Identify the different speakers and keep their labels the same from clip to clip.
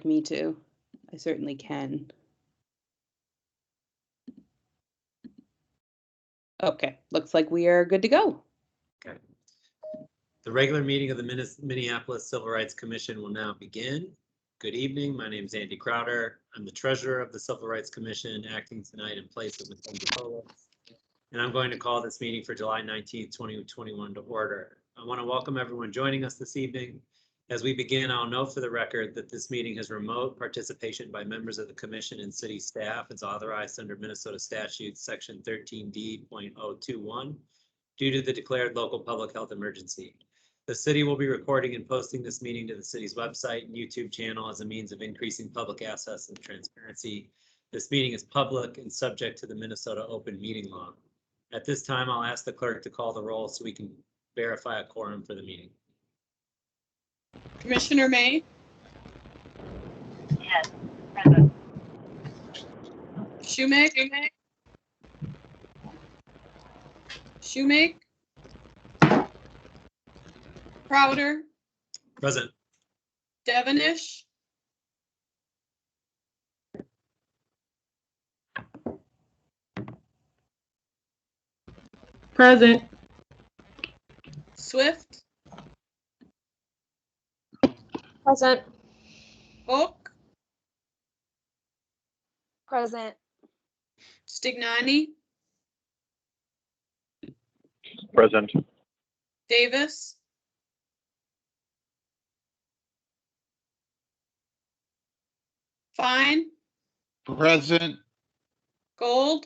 Speaker 1: me to. I certainly can. Okay, looks like we are good to go.
Speaker 2: Okay. The regular meeting of the Minneapolis Civil Rights Commission will now begin. Good evening. My name is Andy Crowder. I'm the treasurer of the Civil Rights Commission, acting tonight in place of Ms. Linda, and I'm going to call this meeting for July 19th, 2021 to order. I want to welcome everyone joining us this evening. As we begin, I'll note for the record that this meeting has remote participation by members of the commission and city staff as authorized under Minnesota statute section 13D.021 due to the declared local public health emergency. The city will be recording and posting this meeting to the city's website and YouTube channel as a means of increasing public access and transparency. This meeting is public and subject to the Minnesota open meeting law. At this time, I'll ask the clerk to call the roll so we can verify a quorum for the meeting.
Speaker 3: Commissioner May?
Speaker 4: Yes, present.
Speaker 3: Shoemake? Shoemake? Crowder?
Speaker 2: Present.
Speaker 3: Devenish?
Speaker 5: Present.
Speaker 3: Swift?
Speaker 4: Present.
Speaker 3: Oak?
Speaker 4: Present.
Speaker 3: Stignani?
Speaker 6: Present.
Speaker 3: Davis? Fine?
Speaker 6: Present.
Speaker 3: Gold?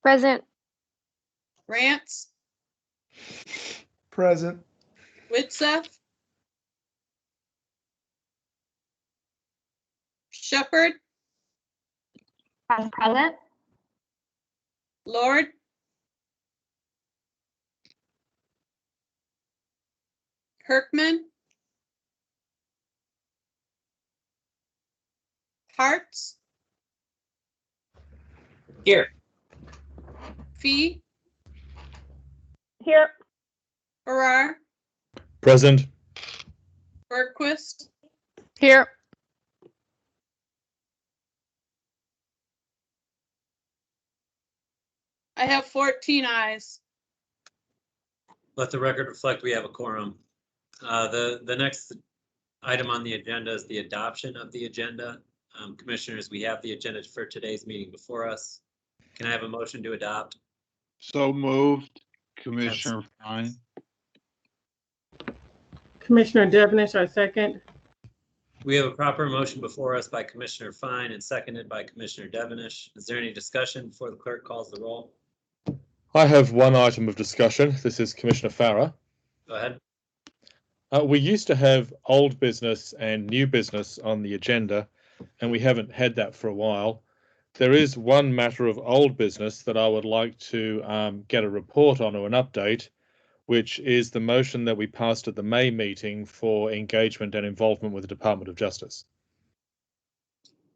Speaker 4: Present.
Speaker 3: Rance?
Speaker 7: Present.
Speaker 3: Witseth? Shepherd?
Speaker 4: I'm present.
Speaker 3: Lord? Kirkman? Hartz?
Speaker 2: Here.
Speaker 3: Fee?
Speaker 4: Here.
Speaker 3: Ferrara?
Speaker 6: Present.
Speaker 3: Bergquist?
Speaker 4: Here.
Speaker 3: I have 14 ayes.
Speaker 2: Let the record reflect we have a quorum. The next item on the agenda is the adoption of the agenda. Commissioners, we have the agenda for today's meeting before us. Can I have a motion to adopt?
Speaker 6: So moved. Commissioner Fine.
Speaker 5: Commissioner Devenish, I second.
Speaker 2: We have a proper motion before us by Commissioner Fine and seconded by Commissioner Devenish. Is there any discussion before the clerk calls the roll?
Speaker 8: I have one item of discussion. This is Commissioner Ferrara.
Speaker 2: Go ahead.
Speaker 8: We used to have old business and new business on the agenda, and we haven't had that for a while. There is one matter of old business that I would like to get a report on or an update, which is the motion that we passed at the May meeting for engagement and involvement with the Department of Justice.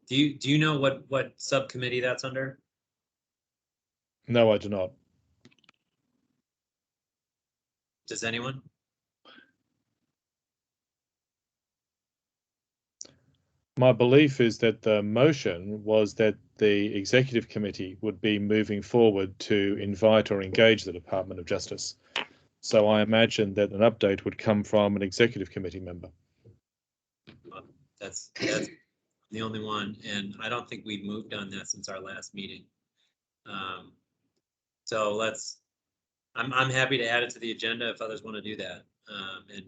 Speaker 2: Do you know what subcommittee that's under?
Speaker 8: No, I do not.
Speaker 2: Does anyone?
Speaker 8: My belief is that the motion was that the executive committee would be moving forward to invite or engage the Department of Justice. So I imagine that an update would come from an executive committee member.
Speaker 2: That's the only one, and I don't think we've moved on that since our last meeting. So I'm happy to add it to the agenda if others want to do that, and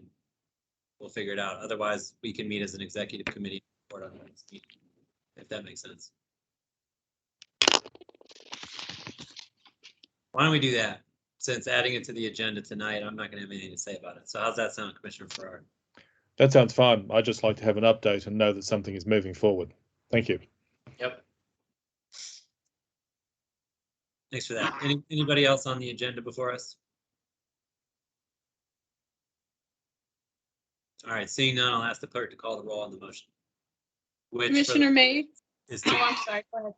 Speaker 2: we'll figure it out. Otherwise, we can meet as an executive committee report on the next meeting, if that makes sense. Why don't we do that? Since adding it to the agenda tonight, I'm not going to have anything to say about it. So how's that sound, Commissioner Ferrara?
Speaker 8: That sounds fine. I'd just like to have an update and know that something is moving forward. Thank you.
Speaker 2: Yep. Thanks for that. Anybody else on the agenda before us? All right, seeing none, I'll ask the clerk to call the roll on the motion.
Speaker 3: Commissioner May?
Speaker 2: Is
Speaker 3: Oh, I'm sorry. Go ahead.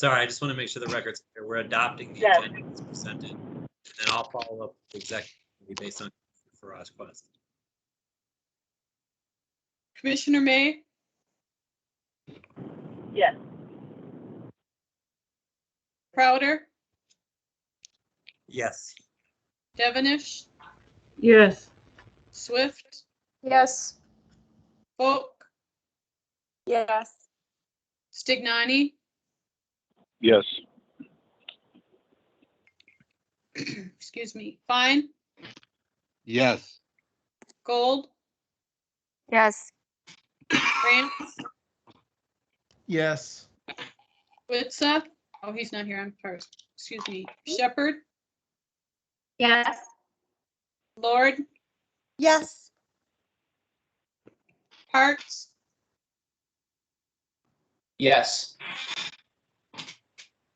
Speaker 2: sorry, I just want to make sure the record's clear. We're adopting the
Speaker 4: Yes.
Speaker 2: agenda as presented, and then I'll follow up with the executive based on Ferrara's request.
Speaker 3: Commissioner May,
Speaker 7: Yes.
Speaker 3: Crowder,
Speaker 2: Yes.
Speaker 3: Devenish,
Speaker 5: Yes.
Speaker 3: Swift,
Speaker 4: Yes.
Speaker 3: Folk,
Speaker 4: Yes.
Speaker 3: Stignani,
Speaker 6: Yes.
Speaker 3: excuse me, Fine,
Speaker 6: Yes.
Speaker 3: Gold,
Speaker 4: Yes.
Speaker 3: France,
Speaker 9: Yes.
Speaker 3: Witsa. Oh, he's not here. I'm sorry. Excuse me. Shepherd,
Speaker 4: Yes.
Speaker 3: Lord,
Speaker 4: Yes.
Speaker 3: Parks,
Speaker 9: Yes.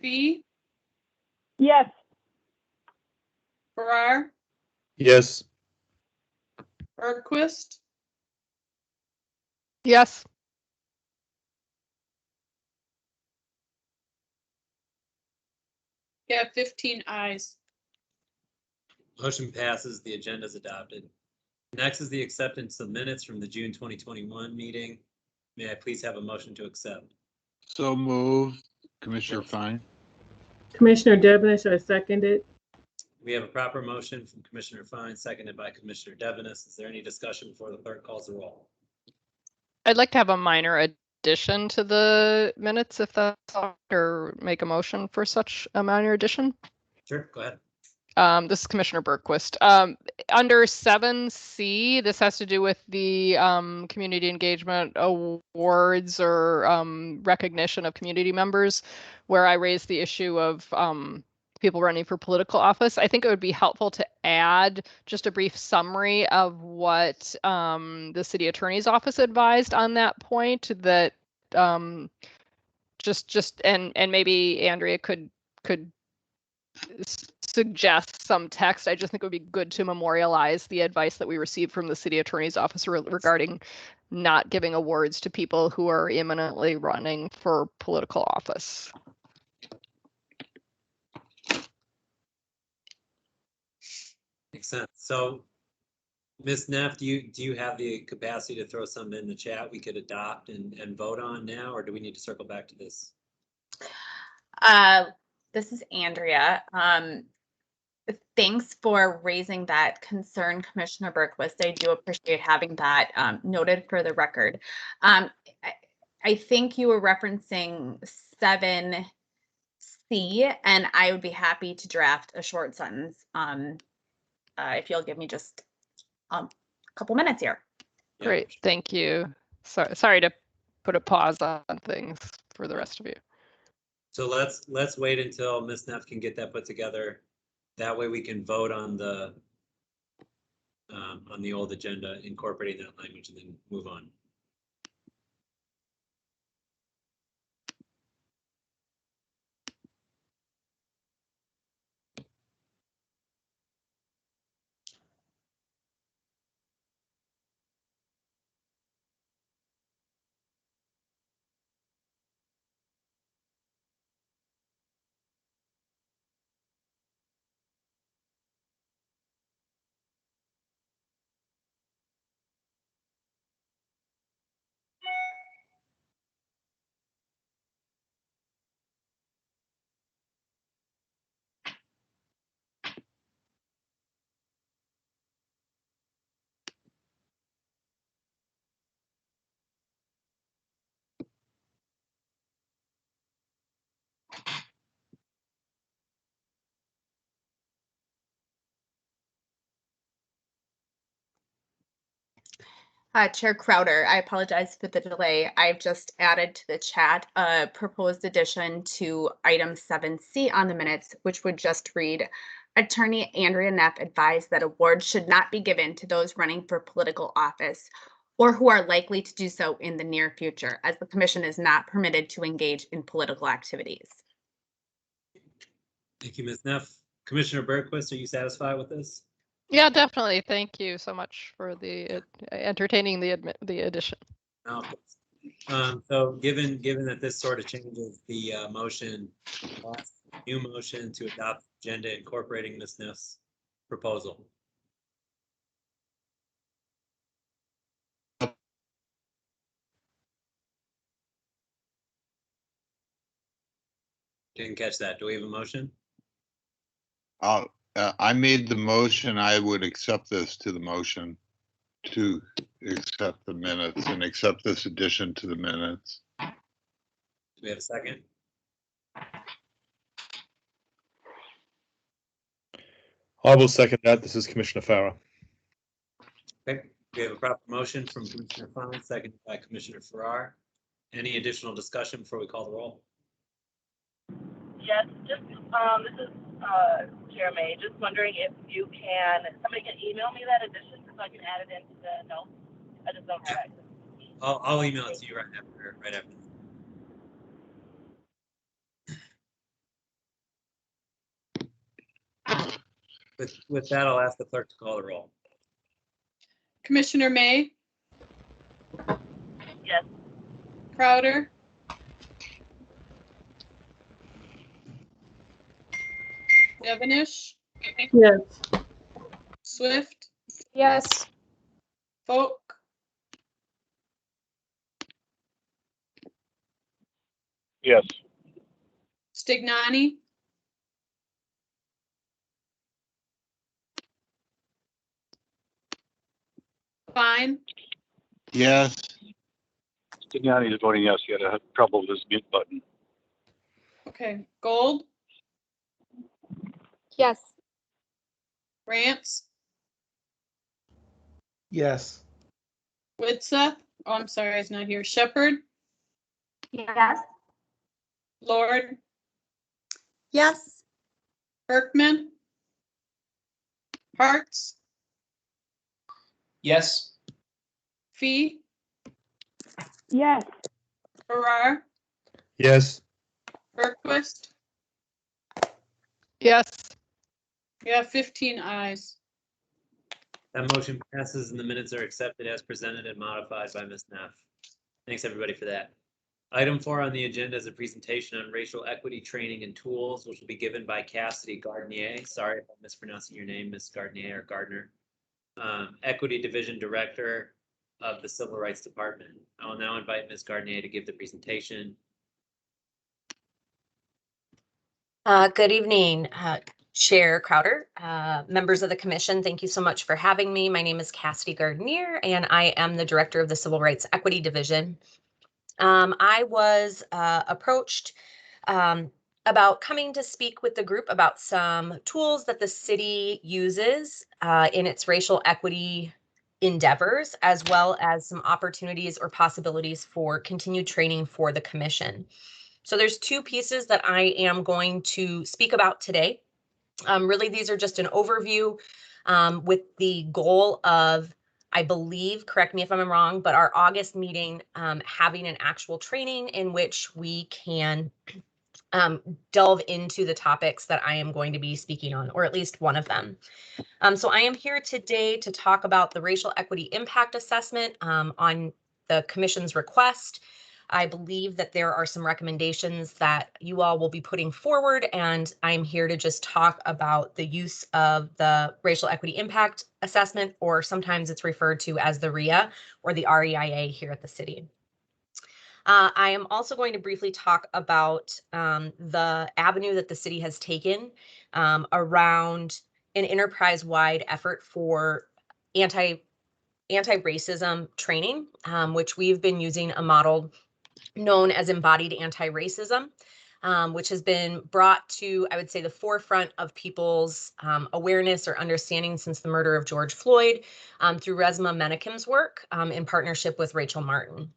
Speaker 3: Fee,
Speaker 7: Yes.
Speaker 3: Farrar,
Speaker 8: Yes.
Speaker 3: Bergquist,
Speaker 4: Yes.
Speaker 3: you have 15 ayes.
Speaker 2: Motion passes. The agenda is adopted. Next is the acceptance of minutes from the June 2021 meeting. May I please have a motion to accept?
Speaker 6: So moved, Commissioner Fine.
Speaker 5: Commissioner Devonish, I second it.
Speaker 2: We have a proper motion from Commissioner Fine, seconded by Commissioner Devenis. Is there any discussion before the clerk calls the roll?
Speaker 10: I'd like to have a minor addition to the minutes if that's all, or make a motion for such a minor addition.
Speaker 2: Sure, go ahead.
Speaker 10: This is Commissioner Bergquist. Under 7C, this has to do with the community engagement awards or recognition of community members, where I raised the issue of people running for political office. I think it would be helpful to add just a brief summary of what the city attorney's office advised on that point. That and maybe Andrea could suggest some text. I just think it would be good to memorialize the advice that we received from the city attorney's office regarding not giving awards to people who are imminently running for political office.
Speaker 2: Makes sense. So, Ms. Neff, do you have the capacity to throw something in the chat we could adopt and vote on now, or do we need to circle back to this?
Speaker 11: This is Andrea. Thanks for raising that concern, Commissioner Bergquist. I do appreciate having that noted for the record. I think you were referencing 7C, and I would be happy to draft a short sentence if you'll give me just a couple minutes here.
Speaker 2: Yeah.
Speaker 10: Great, thank you. Sorry to put a pause on things for the rest of you.
Speaker 2: So let's wait until Ms. Neff can get that put together. That way we can vote on the old agenda, incorporating that language, and then move on.
Speaker 11: Chair Crowder, I apologize for the delay. I've just added to the chat a proposed addition to item 7C on the minutes, which would just read, Attorney Andrea Neff advised that awards should not be given to those running for political office or who are likely to do so in the near future, as the commission is not permitted to engage in political activities.
Speaker 2: Thank you, Ms. Neff. Commissioner Bergquist, are you satisfied with this?
Speaker 10: Yeah, definitely. Thank you so much for the entertaining the addition.
Speaker 2: So given that this sort of changes the motion, new motion to adopt the agenda incorporating Ms. Neff's proposal. Didn't catch that. Do we have a motion?
Speaker 6: I made the motion. I would accept this to the motion to accept the minutes and accept this addition to the minutes.
Speaker 2: Do we have a second?
Speaker 8: I will second that. This is Commissioner Farrar.
Speaker 2: Okay, we have a proper motion from Commissioner Fine, seconded by Commissioner Ferrara. Any additional discussion before we call the roll?
Speaker 7: Yes, just, this is, Chair May, just wondering if you can, somebody can email me that addition so I can add it into the notes. I just don't have access.
Speaker 2: I'll email it to you right after. With that, I'll ask the clerk to call the roll.
Speaker 3: Commissioner May,
Speaker 7: Yes.
Speaker 3: Crowder, Devenish,
Speaker 5: Yes.
Speaker 3: Swift,
Speaker 4: Yes.
Speaker 3: Folk,
Speaker 6: Yes.
Speaker 3: Stignani, Fine,
Speaker 6: Yes.
Speaker 9: Stignani is voting yes. He had trouble with his mute button.
Speaker 3: okay, Gold,
Speaker 4: Yes.
Speaker 3: Rance,
Speaker 12: Yes.
Speaker 3: Witsa, oh, I'm sorry, he's not here, Shepherd,
Speaker 4: Yes.
Speaker 3: Lord,
Speaker 4: Yes.
Speaker 3: Berkman, Hartz,
Speaker 12: Yes.
Speaker 3: Fee,
Speaker 7: Yes.
Speaker 3: Farrar,
Speaker 8: Yes.
Speaker 3: Berquist.
Speaker 10: Yes.
Speaker 3: We have 15 ayes.
Speaker 2: That motion passes and the minutes are accepted as presented and modified by Ms. Neff. Thanks, everybody, for that. Item 4 on the agenda is a presentation on racial equity training and tools, which will be given by Cassidy Gardnier. Sorry if I'm mispronouncing your name, Ms. Gardnier or Gardner. Equity Division Director of the Civil Rights Department. I will now invite Ms. Gardnier to give the presentation.
Speaker 13: Good evening, Chair Crowder, members of the commission. Thank you so much for having me. My name is Cassidy Gardnier, and I am the director of the Civil Rights Equity Division. I was approached about coming to speak with the group about some tools that the city uses in its racial equity endeavors, as well as some opportunities or possibilities for continued training for the commission. So there's two pieces that I am going to speak about today. Really, these are just an overview with the goal of, I believe, correct me if I'm wrong, but our August meeting having an actual training in which we can delve into the topics that I am going to be speaking on, or at least one of them. So I am here today to talk about the racial equity impact assessment on the commission's request. I believe that there are some recommendations that you all will be putting forward, and I'm here to just talk about the use of the racial equity impact assessment, or sometimes it's referred to as the Rhea or the REIA here at the city. I am also going to briefly talk about the avenue that the city has taken around an enterprise-wide effort for anti-racism training, which we've been using a model known as Embodied anti-racism, which has been brought to, I would say, the forefront of people's awareness or understanding since the murder of George Floyd through Resmaa Menakem's work in partnership with Rachel Martin.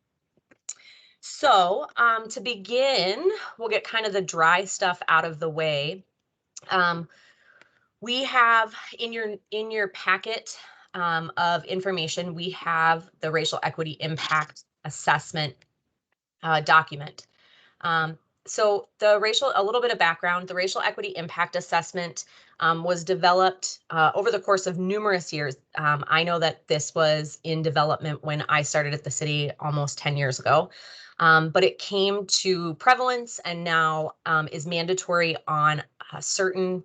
Speaker 13: So to begin, we'll get kind of the dry stuff out of the way. We have in your packet of information, we have the racial equity impact assessment document. So a little bit of background, the racial equity impact assessment was developed over the course of numerous years. I know that this was in development when I started at the city almost 10 years ago, but it came to prevalence and now is mandatory on certain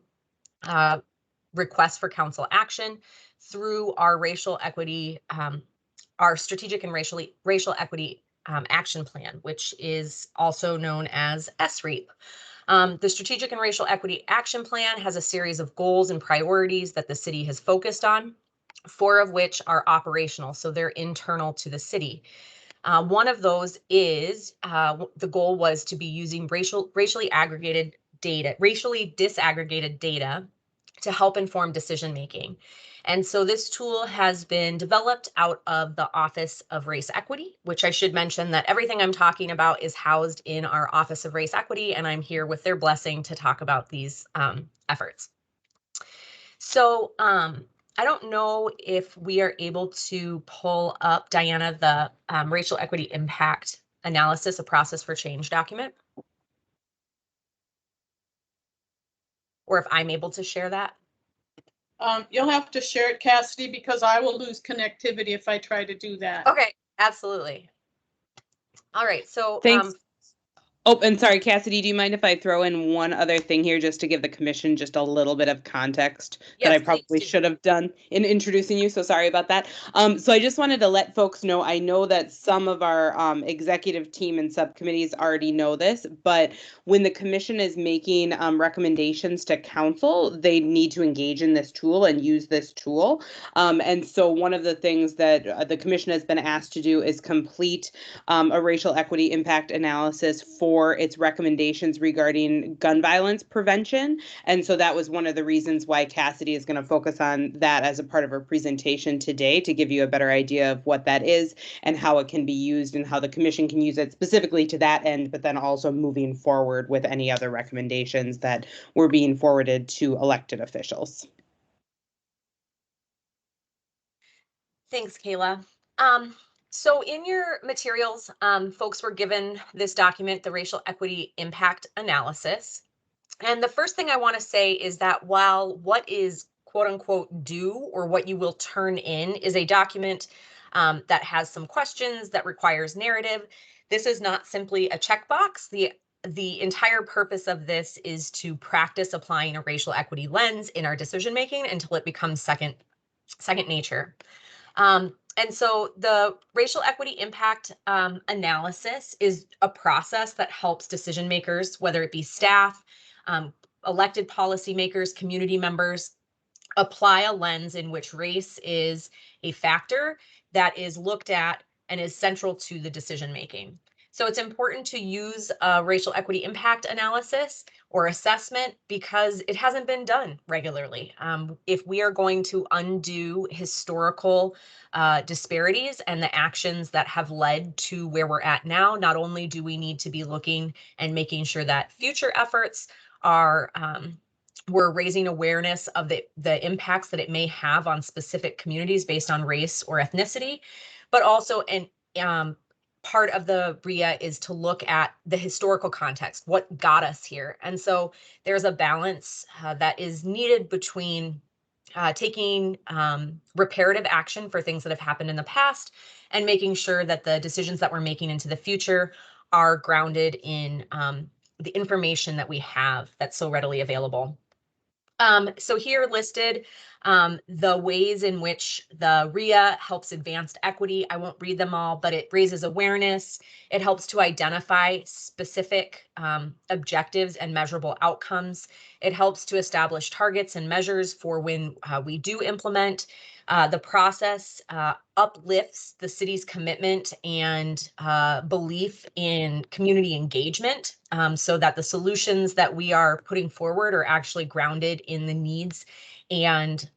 Speaker 13: requests for council action through our racial equity, our strategic and racial equity action plan, which is also known as SREAP. The Strategic and Racial Equity Action Plan has a series of goals and priorities that the city has focused on, 4 of which are operational, so they're internal to the city. One of those is the goal was to be using racially disaggregated data to help inform decision making. And so this tool has been developed out of the Office of Race Equity, which I should mention that everything I'm talking about is housed in our Office of Race Equity, and I'm here with their blessing to talk about these efforts. So I don't know if we are able to pull up, Diana, the Racial Equity Impact Analysis, a Process for Change document, or if I'm able to share that.
Speaker 3: You'll have to share it, Cassidy, because I will lose connectivity if I try to do that.
Speaker 13: Okay, absolutely. All right, so
Speaker 1: Thanks. Oh, and sorry, Cassidy, do you mind if I throw in one other thing here just to give the commission just a little bit of context that I probably should have done in introducing you? So sorry about that. So I just wanted to let folks know, I know that some of our executive team and subcommittees already know this, but when the commission is making recommendations to council, they need to engage in this tool and use this tool. And so one of the things that the commission has been asked to do is complete a racial equity impact analysis for its recommendations regarding gun violence prevention. And so that was one of the reasons why Cassidy is going to focus on that as a part of her presentation today, to give you a better idea of what that is and how it can be used and how the commission can use it specifically to that end, but then also moving forward with any other recommendations that were being forwarded to elected officials.
Speaker 13: Thanks, Kayla. So in your materials, folks were given this document, the Racial Equity Impact Analysis. And the first thing I want to say is that while what is quote unquote due, or what you will turn in, is a document that has some questions, that requires narrative, this is not simply a checkbox. The entire purpose of this is to practice applying a racial equity lens in our decision making until it becomes second nature. And so the racial equity impact analysis is a process that helps decision makers, whether it be staff, elected policymakers, community members, apply a lens in which race is a factor that is looked at and is central to the decision making. So it's important to use a racial equity impact analysis or assessment because it hasn't been done regularly. If we are going to undo historical disparities and the actions that have led to where we're at now, not only do we need to be looking and making sure that future efforts are we're raising awareness of the impacts that it may have on specific communities based on race or ethnicity, but also part of the Rhea is to look at the historical context, what got us here. And so there's a balance that is needed between taking reparative action for things that have happened in the past and making sure that the decisions that we're making into the future are grounded in the information that we have that's so readily available. So here listed the ways in which the Rhea helps advance equity. I won't read them all, but it raises awareness. It helps to identify specific objectives and measurable outcomes. It helps to establish targets and measures for when we do implement. The process uplifts the city's commitment and belief in community engagement so that the solutions that we are putting forward are actually grounded in the needs and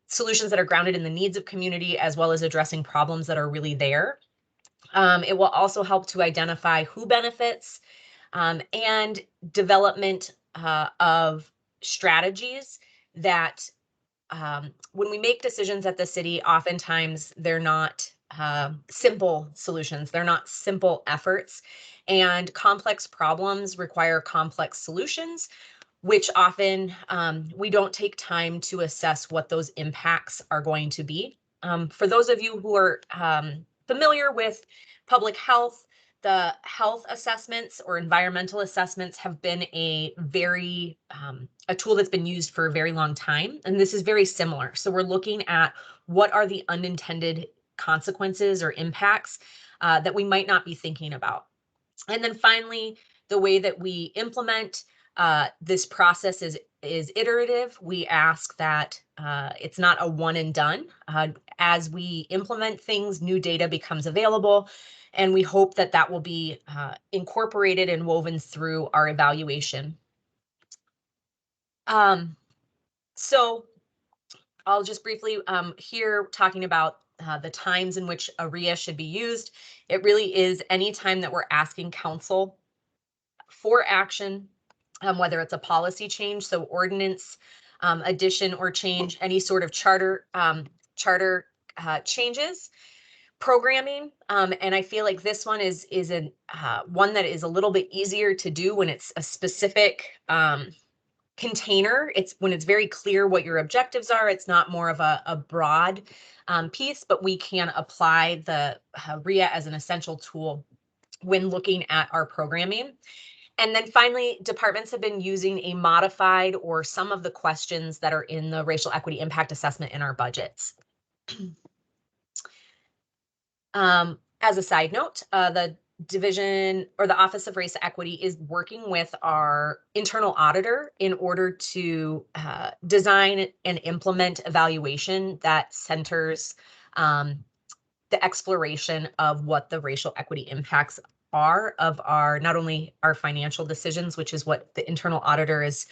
Speaker 13: solutions that are grounded in the needs of community, as well as addressing problems that are really there. It will also help to identify who benefits and development of strategies that when we make decisions at the city, oftentimes they're not simple solutions. They're not simple efforts, and complex problems require complex solutions, which often we don't take time to assess what those impacts are going to be. For those of you who are familiar with public health, the health assessments or environmental assessments have been a tool that's been used for a very long time. And this is very similar. So we're looking at what are the unintended consequences or impacts that we might not be thinking about. And then finally, The way that we implement this process is iterative. We ask that it's not a one and done. As we implement things, new data becomes available, and we hope that that will be incorporated and woven through our evaluation. So I'll just briefly here talking about the times in which a Rhea should be used. It really is any time that we're asking council for action, whether it's a policy change, so ordinance addition or change, any sort of charter changes, programming, and I feel like this one is one that is a little bit easier to do when it's a specific container. It's when it's very clear what your objectives are. It's not more of a broad piece, but we can apply the Rhea as an essential tool when looking at our programming. And then finally, departments have been using a modified or some of the questions that are in the racial equity impact assessment in our budgets. As a side note, the division or the Office of Race Equity is working with our internal auditor in order to design and implement evaluation that centers the exploration of what the racial equity impacts are of our, not only our financial decisions, which is what the internal auditor is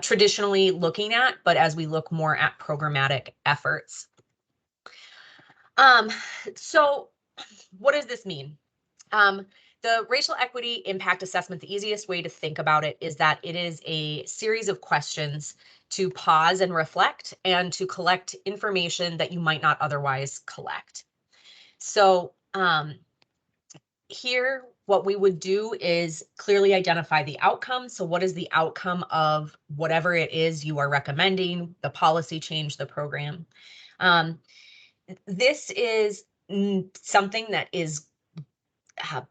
Speaker 13: traditionally looking at, but as we look more at programmatic efforts. So what does this mean? The racial equity impact assessment, the easiest way to think about it is that it is a series of questions to pause and reflect and to collect information that you might not otherwise collect. So here, what we would do is clearly identify the outcome. So what is the outcome of whatever it is you are recommending, the policy change, the program? This is something that is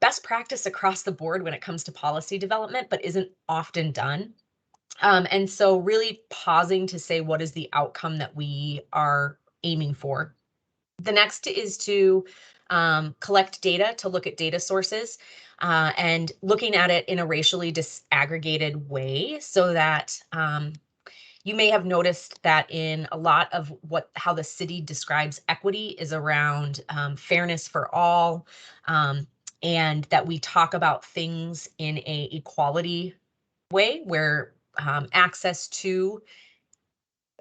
Speaker 13: best practice across the board when it comes to policy development, but isn't often done. And so really pausing to say, what is the outcome that we are aiming for? The next is to collect data, to look at data sources and looking at it in a racially disaggregated way so that you may have noticed that in a lot of how the city describes equity is around fairness for all, and that we talk about things in a equality way where access to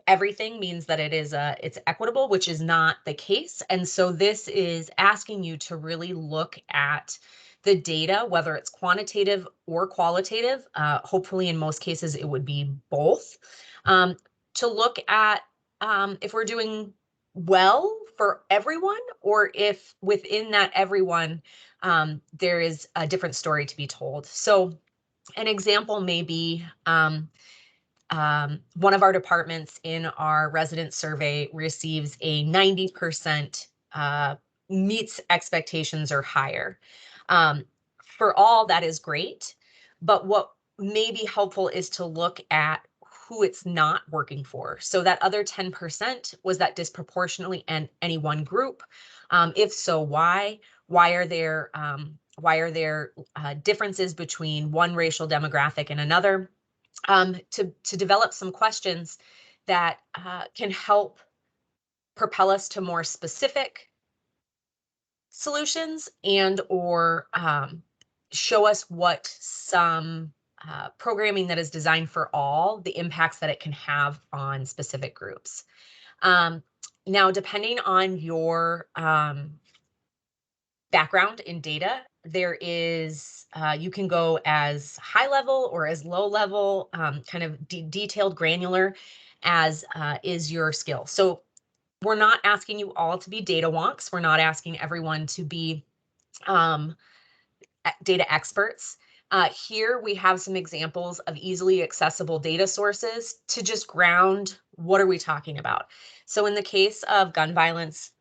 Speaker 13: everything means that it's equitable, which is not the case. And so this is asking you to really look at the data, whether it's quantitative or qualitative. Hopefully in most cases it would be both, to look at if we're doing well for everyone, or if within that everyone there is a different story to be told. So an example may be one of our departments in our resident survey receives a 90% meets expectations or higher. For all, that is great, but what may be helpful is to look at who it's not working for. So that other 10%, was that disproportionately in any one group? If so, why? Why are there differences between one racial demographic and another? To develop some questions that can help propel us to more specific solutions and or show us what some programming that is designed for all, the impacts that it can have on specific groups. Now, depending on your background in data, there is, you can go as high level or as low level, kind of detailed, granular as is your skill. So we're not asking you all to be data wonks. We're not asking everyone to be data experts. Here we have some examples of easily accessible data sources to just ground what are we talking about. So in the case of gun violence,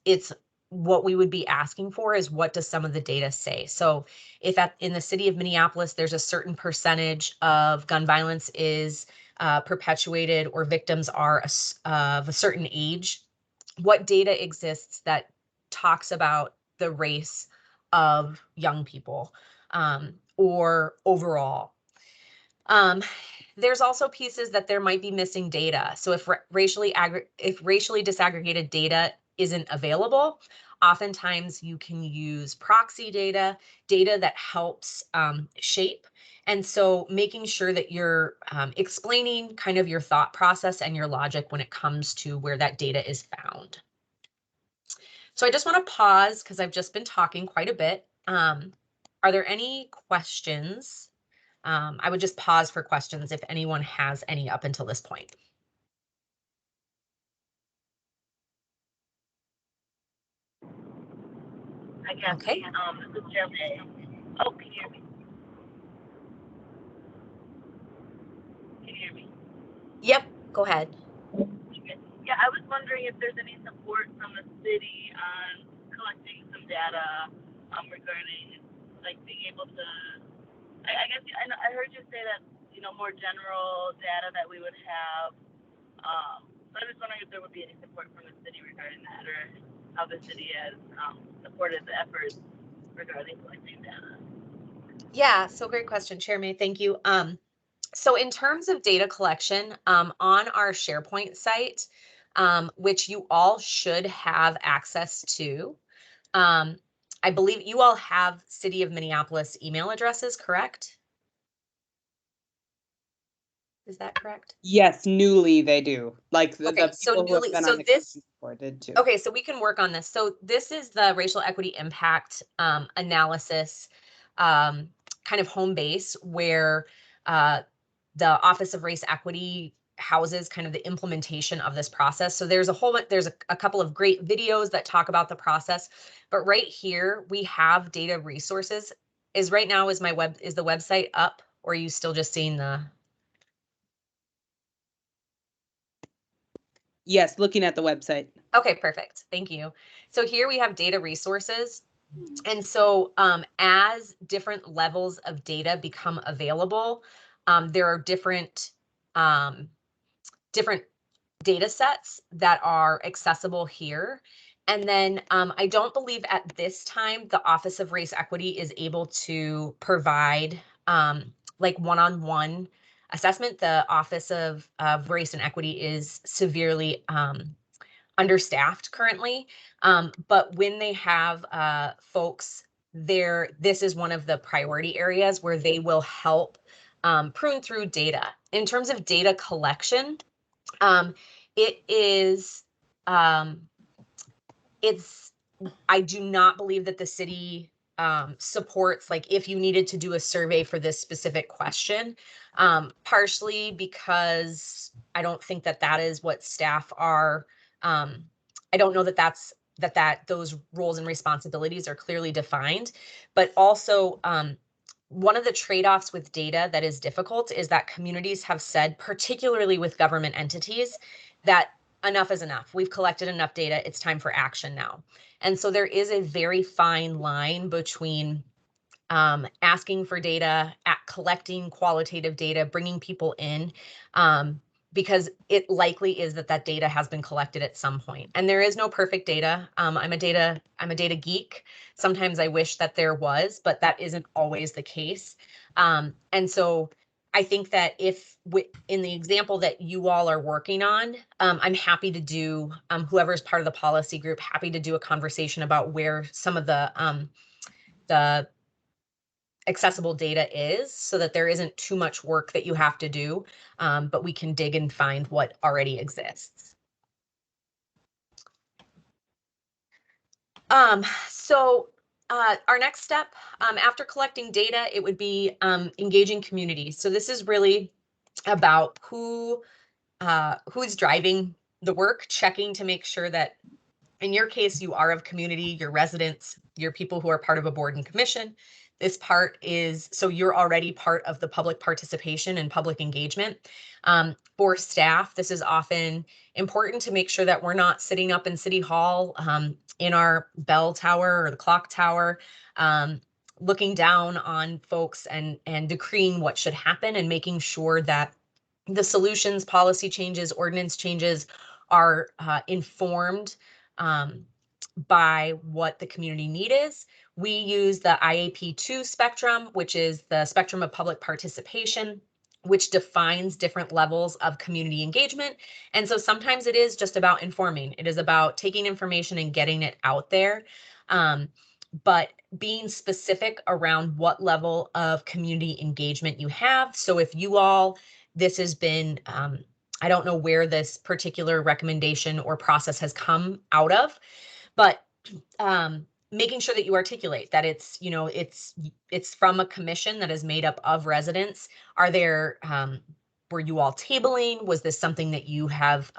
Speaker 13: it's what we would be asking for is what does some of the data say? So if in the city of Minneapolis, there's a certain percentage of gun violence is perpetuated or victims are of a certain age, what data exists that talks about the race of young people? or overall. There's also pieces that there might be missing data. So if racially disaggregated data isn't available, oftentimes you can use proxy data that helps shape. And so making sure that you're explaining kind of your thought process and your logic when it comes to where that data is found. So I just want to pause because I've just been talking quite a bit. Are there any questions? I would just pause for questions if anyone has any up until this point.
Speaker 7: I guess.
Speaker 13: Okay.
Speaker 7: This is Jeremy. Oh, can you hear me? Can you hear me?
Speaker 13: Yep, go ahead.
Speaker 7: Okay. Yeah, I was wondering if there's any support from the city on collecting some data regarding, like, being able to. I guess I heard you say that, you know, more general data that we would have. So I was wondering if there would be any support from the city regarding that, or how the city has supported the efforts regarding collecting data.
Speaker 13: Yeah, so great question, Chair May. Thank you. So in terms of data collection, on our SharePoint site, which you all should have access to, I believe you all have City of Minneapolis email addresses, correct? Is that correct?
Speaker 1: Yes, newly they do. Like the people who have been on the commission before did too.
Speaker 13: Okay, so we can work on this. So this is the racial equity impact analysis kind of home base where the Office of Race Equity houses kind of the implementation of this process. So there's a couple of great videos that talk about the process, but right here we have data resources. Is the website up, or are you still just seeing the?
Speaker 1: Yes, looking at the website.
Speaker 13: Okay, perfect. Thank you. So here we have data resources. And so as different levels of data become available, there are different data sets that are accessible here. And then I don't believe at this time the Office of Race Equity is able to provide like one-on-one assessment. The Office of Race and Equity is severely understaffed currently, but when they have folks there, this is one of the priority areas where they will help prune through data. In terms of data collection, it is, I do not believe that the city supports, like, if you needed to do a survey for this specific question, partially because I don't think that that is what staff are, I don't know that those roles and responsibilities are clearly defined, but also one of the trade-offs with data that is difficult is that communities have said, particularly with government entities, that enough is enough. We've collected enough data. It's time for action now. And so there is a very fine line between asking for data, collecting qualitative data, bringing people in, because it likely is that data has been collected at some point. And there is no perfect data. I'm a data geek. Sometimes I wish that there was, but that isn't always the case. And so I think that if in the example that you all are working on, I'm happy to do, whoever's part of the policy group, happy to do a conversation about where some of the accessible data is, so that there isn't too much work that you have to do, but we can dig and find what already exists. So our next step after collecting data, it would be engaging communities. So this is really about who's driving the work, checking to make sure that in your case, you are of community, your residents, your people who are part of a board and commission. This part is, so you're already part of the public participation and public engagement. For staff, this is often important to make sure that we're not sitting up in City Hall in our bell tower or the clock tower, looking down on folks and decreeing what should happen, and making sure that the solutions, policy changes, ordinance changes are informed by what the community need is. We use the IAP2 spectrum, which is the spectrum of public participation, which defines different levels of community engagement. And so sometimes it is just about informing. It is about taking information and getting it out there. But being specific around what level of community engagement you have. So if you all, this has been, I don't know where this particular recommendation or process has come out of, but making sure that you articulate that it's, you know, it's from a commission that is made up of residents. Are there, were you all tabling? Was this something that you have,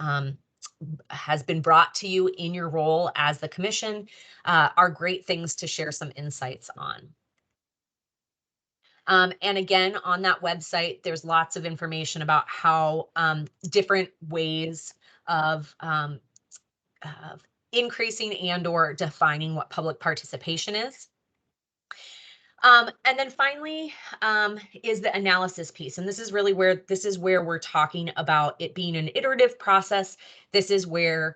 Speaker 13: has been brought to you in your role as the commission? Are great things to share some insights on. And again, on that website, there's lots of information about how different ways of increasing and or defining what public participation is. And then finally is the analysis piece. And this is really where we're talking about it being an iterative process. This is where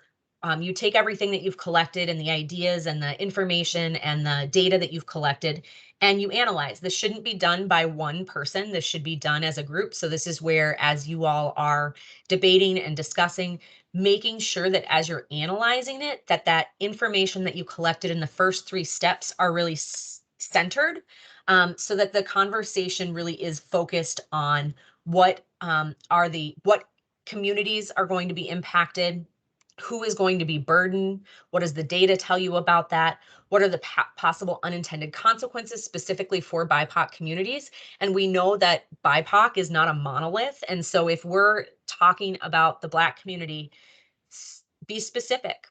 Speaker 13: you take everything that you've collected and the ideas and the information and the data that you've collected and you analyze. This shouldn't be done by one person. This should be done as a group. So this is where, as you all are debating and discussing, making sure that as you're analyzing it, that information that you collected in the first 3 steps are really centered, so that the conversation really is focused on what communities are going to be impacted, who is going to be burdened, what does the data tell you about that, what are the possible unintended consequences specifically for BIPOC communities. And we know that BIPOC is not a monolith. And so if we're talking about the Black community, be specific.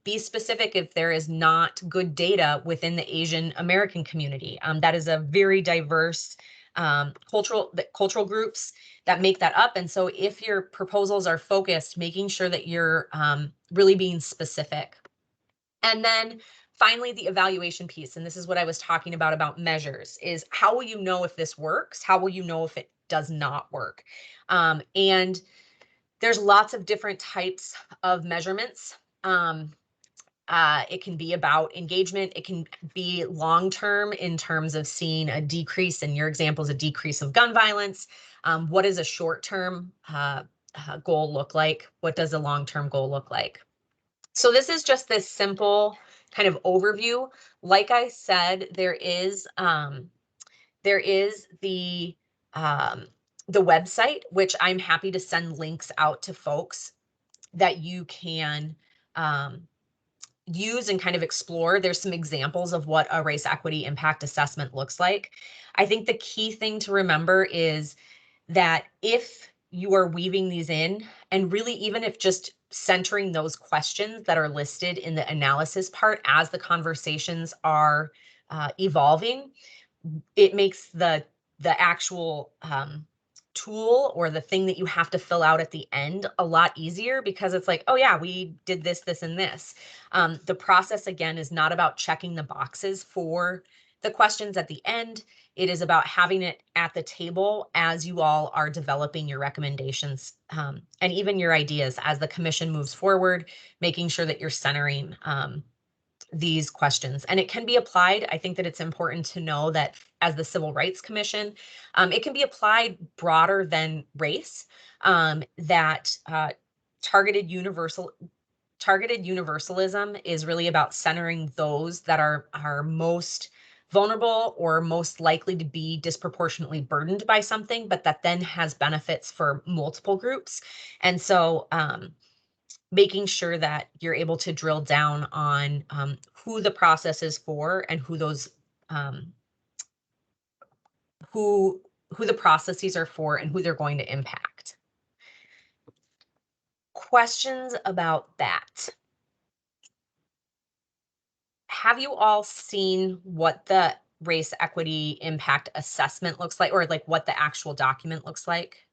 Speaker 13: Be specific if there is not good data within the Asian American community. That is a very diverse cultural groups that make that up. And so if your proposals are focused, making sure that you're really being specific. And then finally, the evaluation piece. And this is what I was talking about measures, is how will you know if this works? How will you know if it does not work? And there's lots of different types of measurements. It can be about engagement. It can be long-term in terms of seeing a decrease, in your examples, a decrease of gun violence. What does a short-term goal look like? What does a long-term goal look like? So this is just this simple kind of overview. Like I said, there is the website, which I'm happy to send links out to folks that you can use and kind of explore. There's some examples of what a race equity impact assessment looks like. I think the key thing to remember is that if you are weaving these in, and really even if just centering those questions that are listed in the analysis part as the conversations are evolving, it makes the actual tool or the thing that you have to fill out at the end a lot easier, because it's like, oh yeah, we did this, this, and this. The process, again, is not about checking the boxes for the questions at the end. It is about having it at the table as you all are developing your recommendations and even your ideas as the commission moves forward, making sure that you're centering these questions. And it can be applied. I think that it's important to know that as the Civil Rights Commission, it can be applied broader than race, that targeted universalism is really about centering those that are most vulnerable or most likely to be disproportionately burdened by something, but that then has benefits for multiple groups. And so making sure that you're able to drill down on who the process is for and who those who the processes are for and who they're going to impact. Questions about that? Have you all seen what the race equity impact assessment looks like, or like what the actual document looks like?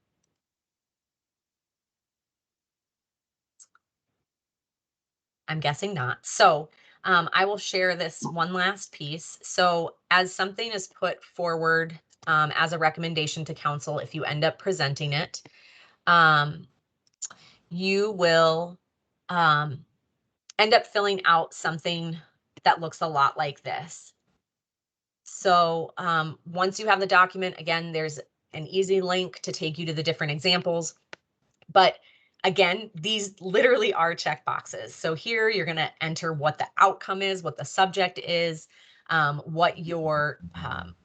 Speaker 13: I'm guessing not. So I will share this one last piece. So as something is put forward as a recommendation to council, if you end up presenting it, you will end up filling out something that looks a lot like this. So once you have the document, again, there's an easy link to take you to the different examples. But again, these literally are checkboxes. So here you're going to enter what the outcome is, what the subject is, what your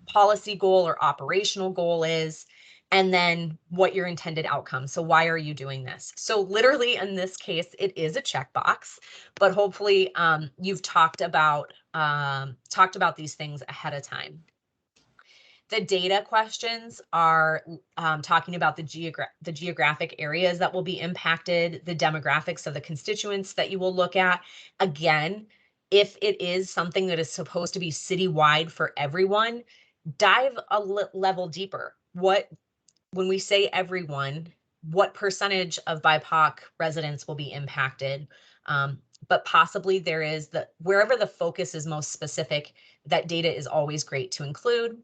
Speaker 13: policy goal or operational goal is, and then what your intended outcome. So why are you doing this? So literally in this case, it is a checkbox, but hopefully you've talked about these things ahead of time. The data questions are talking about the geographic areas that will be impacted, the demographics of the constituents that you will look at. Again, if it is something that is supposed to be citywide for everyone, dive a level deeper. When we say everyone, what percentage of BIPOC residents will be impacted? But possibly there is wherever the focus is most specific, that data is always great to include.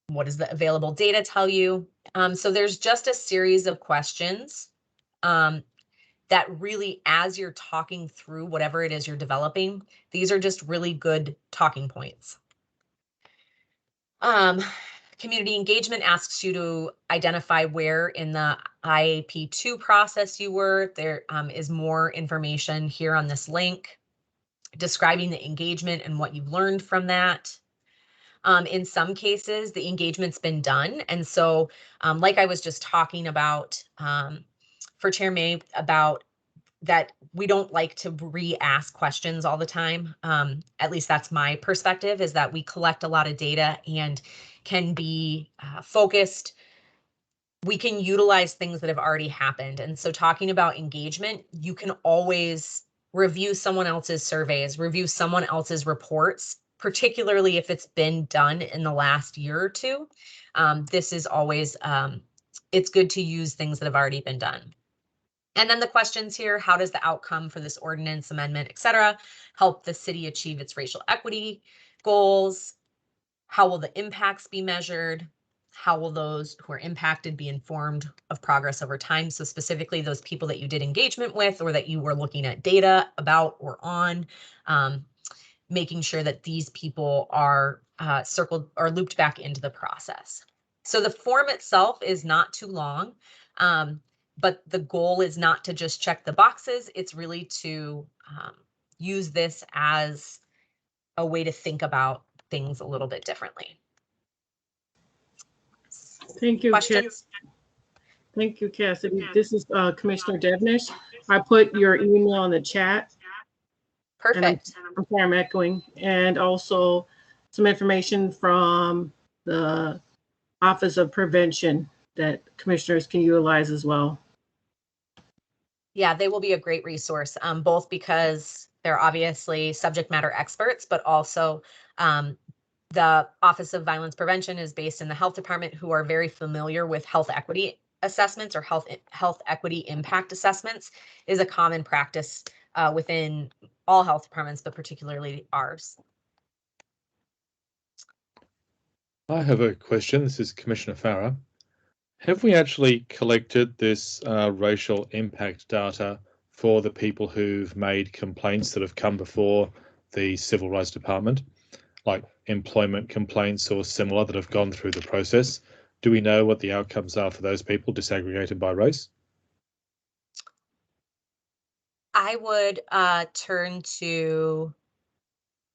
Speaker 13: What does the available data tell you? So there's just a series of questions that really, as you're talking through whatever it is you're developing, these are just really good talking points. Community engagement asks you to identify where in the IAP2 process you were. There is more information here on this link describing the engagement and what you've learned from that. In some cases, the engagement's been done. And so like I was just talking about for Chair May about that we don't like to re-ask questions all the time. At least that's my perspective, is that we collect a lot of data and can be focused. We can utilize things that have already happened. And so talking about engagement, you can always review someone else's surveys, review someone else's reports, particularly if it's been done in the last year or two. This is always, it's good to use things that have already been done. And then the questions here, how does the outcome for this ordinance amendment, et cetera, help the city achieve its racial equity goals? How will the impacts be measured? How will those who are impacted be informed of progress over time? So specifically those people that you did engagement with or that you were looking at data about or on, making sure that these people are circled or looped back into the process. So the form itself is not too long, but the goal is not to just check the boxes. It's really to use this as a way to think about things a little bit differently.
Speaker 5: Thank you,
Speaker 13: Questions?
Speaker 5: Thank you, Cassidy. This is Commissioner Devnish. I put your email in the chat.
Speaker 13: Perfect.
Speaker 5: I'm sorry, I'm echoing. And also some information from the Office of Prevention that commissioners can utilize as well.
Speaker 13: Yeah, they will be a great resource, both because they're obviously subject matter experts, but also the Office of Violence Prevention is based in the health department, who are very familiar with health equity assessments or health equity impact assessments is a common practice within all health departments, but particularly ours.
Speaker 8: I have a question. This is Commissioner Ferrara. Have we actually collected this racial impact data for the people who've made complaints that have come before the Civil Rights Department, like employment complaints or similar that have gone through the process? Do we know what the outcomes are for those people disaggregated by race?
Speaker 13: I would turn to.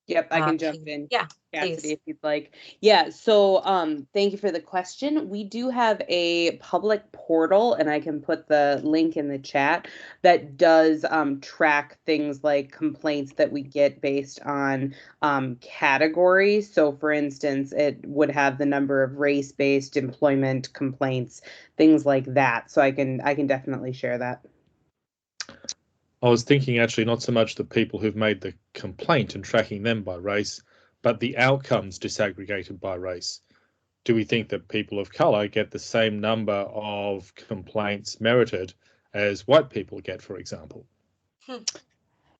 Speaker 1: Yep, I can jump in.
Speaker 13: Yeah,
Speaker 1: Cassidy,
Speaker 13: please.
Speaker 1: if you'd like. Yeah, so thank you for the question. We do have a public portal, and I can put the link in the chat, that does track things like complaints that we get based on categories. So for instance, it would have the number of race-based employment complaints, things like that. So I can definitely share that.
Speaker 8: I was thinking actually not so much the people who've made the complaint and tracking them by race, but the outcomes disaggregated by race. Do we think that people of color get the same number of complaints merited as white people get, for example?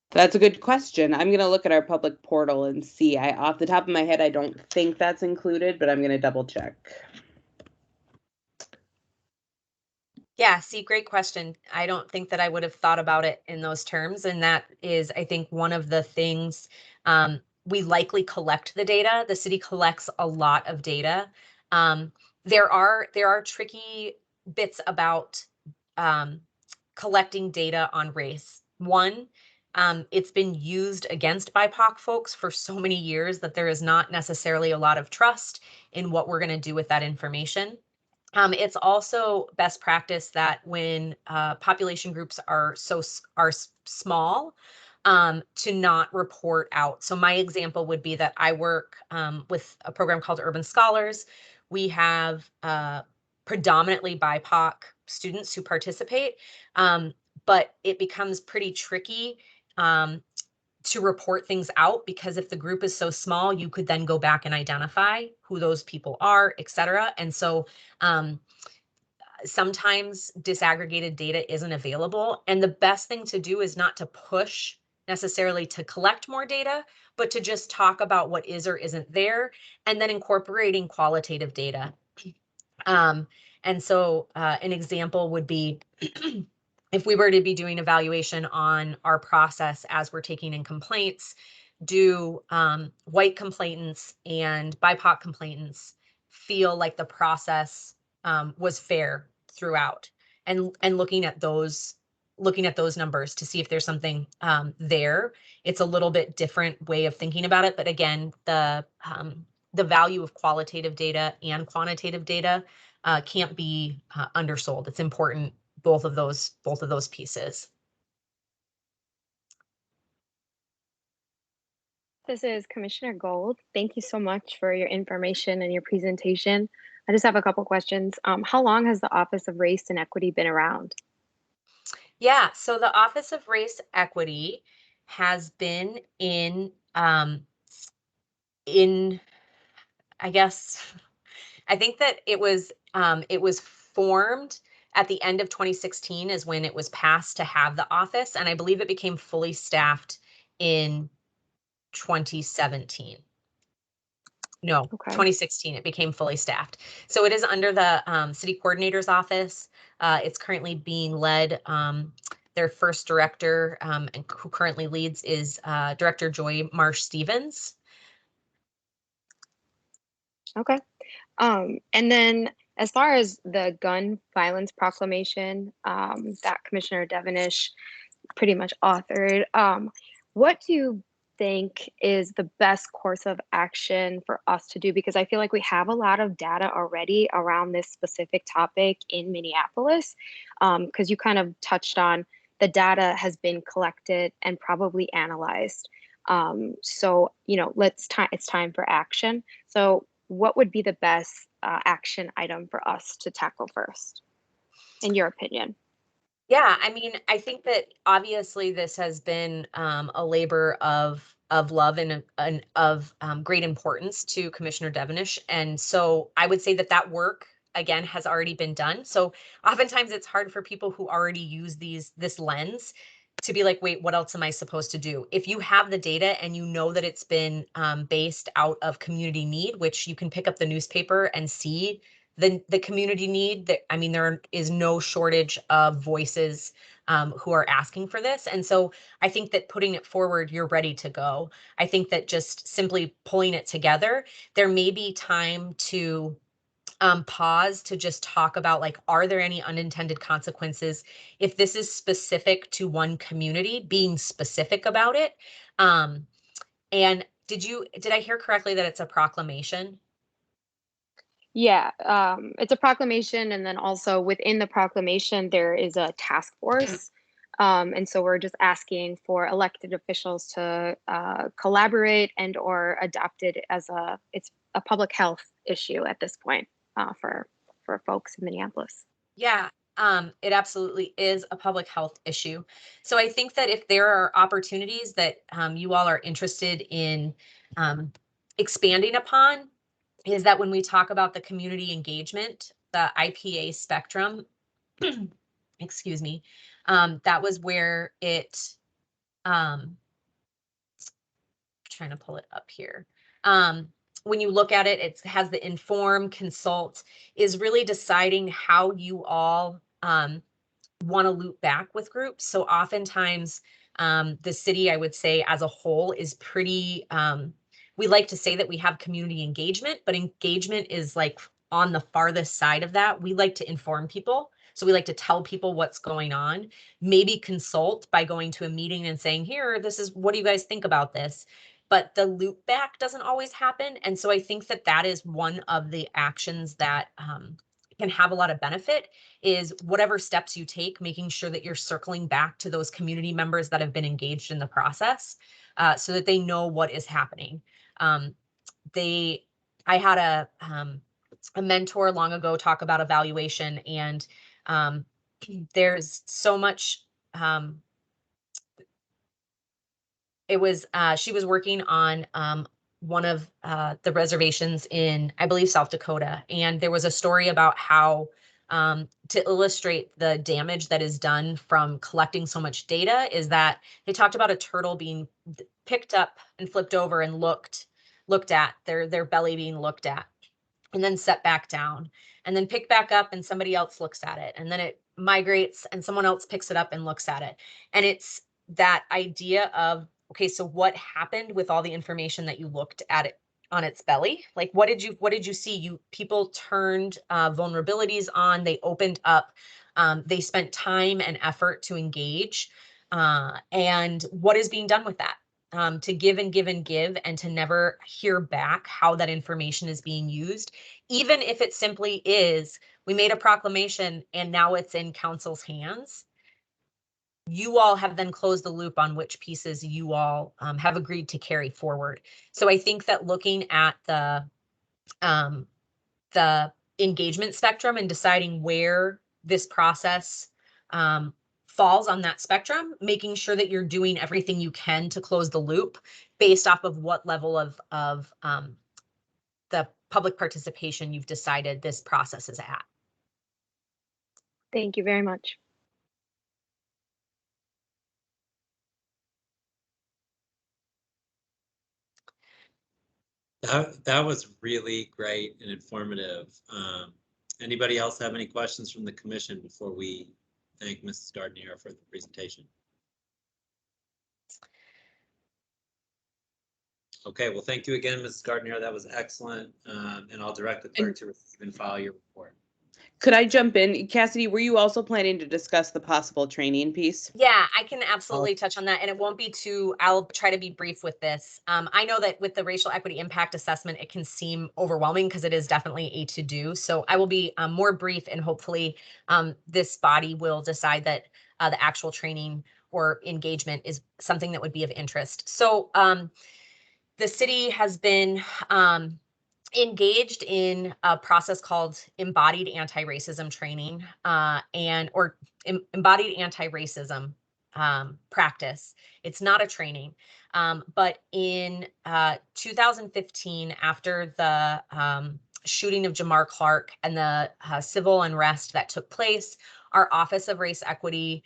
Speaker 1: That's a good question. I'm going to look at our public portal and see. Off the top of my head, I don't think that's included, but I'm going to double check.
Speaker 13: Yeah, see, great question. I don't think that I would have thought about it in those terms. And that is, I think, one of the things we likely collect the data. The city collects a lot of data. There are tricky bits about collecting data on race. One, it's been used against BIPOC folks for so many years that there is not necessarily a lot of trust in what we're going to do with that information. It's also best practice that when population groups are small, to not report out. So my example would be that I work with a program called Urban Scholars. We have predominantly BIPOC students who participate, but it becomes pretty tricky to report things out, because if the group is so small, you could then go back and identify who those people are, et cetera. And so sometimes disaggregated data isn't available. And the best thing to do is not to push necessarily to collect more data, but to just talk about what is or isn't there, and then incorporating qualitative data. And so an example would be if we were to be doing evaluation on our process as we're taking in complaints, do white complainants and BIPOC complainants feel like the process was fair throughout, and looking at those numbers to see if there's something there. It's a little bit different way of thinking about it, but again, the value of qualitative data and quantitative data can't be undersold. It's important, both of those pieces.
Speaker 4: This is Commissioner Gold. Thank you so much for your information and your presentation. I just have a couple questions. How long has the Office of Race and Equity been around?
Speaker 13: Yeah, so the Office of Race Equity has been in I guess, I think that it was formed at the end of 2016 is when it was passed to have the office, and I believe it became fully staffed in 2017. No, okay. 2016, it became fully staffed. So it is under the city coordinator's office. It's currently being led, their first director, and who currently leads is Director Joy Marsh Stevens.
Speaker 4: Okay. And then as far as the gun violence proclamation that Commissioner Devenish pretty much authored, what do you think is the best course of action for us to do? Because I feel like we have a lot of data already around this specific topic in Minneapolis, because you kind of touched on the data has been collected and probably analyzed. So, it's time for action. So what would be the best action item for us to tackle first, in your opinion?
Speaker 13: Yeah, I mean, I think that obviously this has been a labor of love and of great importance to Commissioner Devenish. And so I would say that work, again, has already been done. So oftentimes it's hard for people who already use this lens to be like, wait, what else am I supposed to do? If you have the data and you know that it's been based out of community need, which you can pick up the newspaper and see the community need, that, I mean, there is no shortage of voices who are asking for this. And so I think that putting it forward, you're ready to go. I think that just simply pulling it together, there may be time to pause to just talk about, like, are there any unintended consequences? If this is specific to one community, being specific about it. And did I hear correctly that it's a proclamation?
Speaker 4: Yeah, it's a proclamation, and then also within the proclamation, there is a task force. And so we're just asking for elected officials to collaborate and or adopt it as it's a public health issue at this point for folks in Minneapolis.
Speaker 13: Yeah, it absolutely is a public health issue. So I think that if there are opportunities that you all are interested in expanding upon, is that when we talk about the community engagement, the IPA spectrum, excuse me, that was where it, trying to pull it up here. When you look at it, it has the inform, consult, is really deciding how you all want to loop back with groups. So oftentimes the city, I would say as a whole, is pretty, we like to say that we have community engagement, but engagement is like on the farthest side of that. We like to inform people. So we like to tell people what's going on, maybe consult by going to a meeting and saying, here, this is, what do you guys think about this? But the loop back doesn't always happen. And so I think that that is one of the actions that can have a lot of benefit, is whatever steps you take, making sure that you're circling back to those community members that have been engaged in the process, so that they know what is happening. I had a mentor long ago talk about evaluation, and there's so much, she was working on one of the reservations in, I believe, South Dakota. And there was a story about how, to illustrate the damage that is done from collecting so much data, is that they talked about a turtle being picked up and flipped over and looked at, their belly being looked at, and then set back down, and then picked back up and somebody else looks at it. And then it migrates and someone else picks it up and looks at it. And it's that idea of, okay, so what happened with all the information that you looked at it on its belly? Like, what did you see? People turned vulnerabilities on, they opened up, they spent time and effort to engage. And what is being done with that? To give and give and give, and to never hear back how that information is being used, even if it simply is, we made a proclamation and now it's in council's hands. You all have then closed the loop on which pieces you all have agreed to carry forward. So I think that looking at the engagement spectrum and deciding where this process falls on that spectrum, making sure that you're doing everything you can to close the loop based off of what level of the public participation you've decided this process is at.
Speaker 4: Thank you very much.
Speaker 2: That was really great and informative. Anybody else have any questions from the commission before we thank Mrs. Gardner for the presentation? Okay, well, thank you again, Mrs. Gardner. That was excellent. And I'll direct the clerk to receive and file your report.
Speaker 1: Could I jump in? Cassidy, were you also planning to discuss the possible training piece?
Speaker 13: Yeah, I can absolutely touch on that, and it won't be too, I'll try to be brief with this. I know that with the racial equity impact assessment, it can seem overwhelming because it is definitely a to-do. So I will be more brief, and hopefully this body will decide that the actual training or engagement is something that would be of interest. So the city has been engaged in a process called Embodied anti-racism training or Embodied anti-racism practice. It's not a training, but in 2015, after the shooting of Jamar Clark and the civil unrest that took place, our Office of Race Equity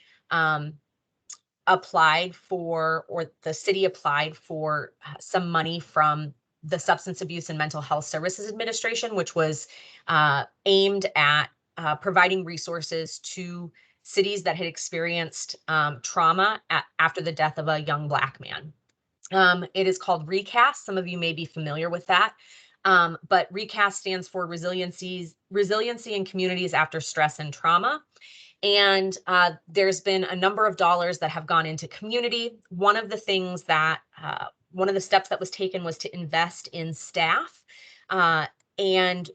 Speaker 13: applied for, or the city applied for some money from the Substance Abuse and Mental Health Services Administration, which was aimed at providing resources to cities that had experienced trauma after the death of a young Black man. It is called RECAST. Some of you may be familiar with that. But RECAST stands for Resiliency in Communities After Stress and Trauma. And there's been a number of dollars that have gone into community. One of the things that, one of the steps that was taken was to invest in staff. And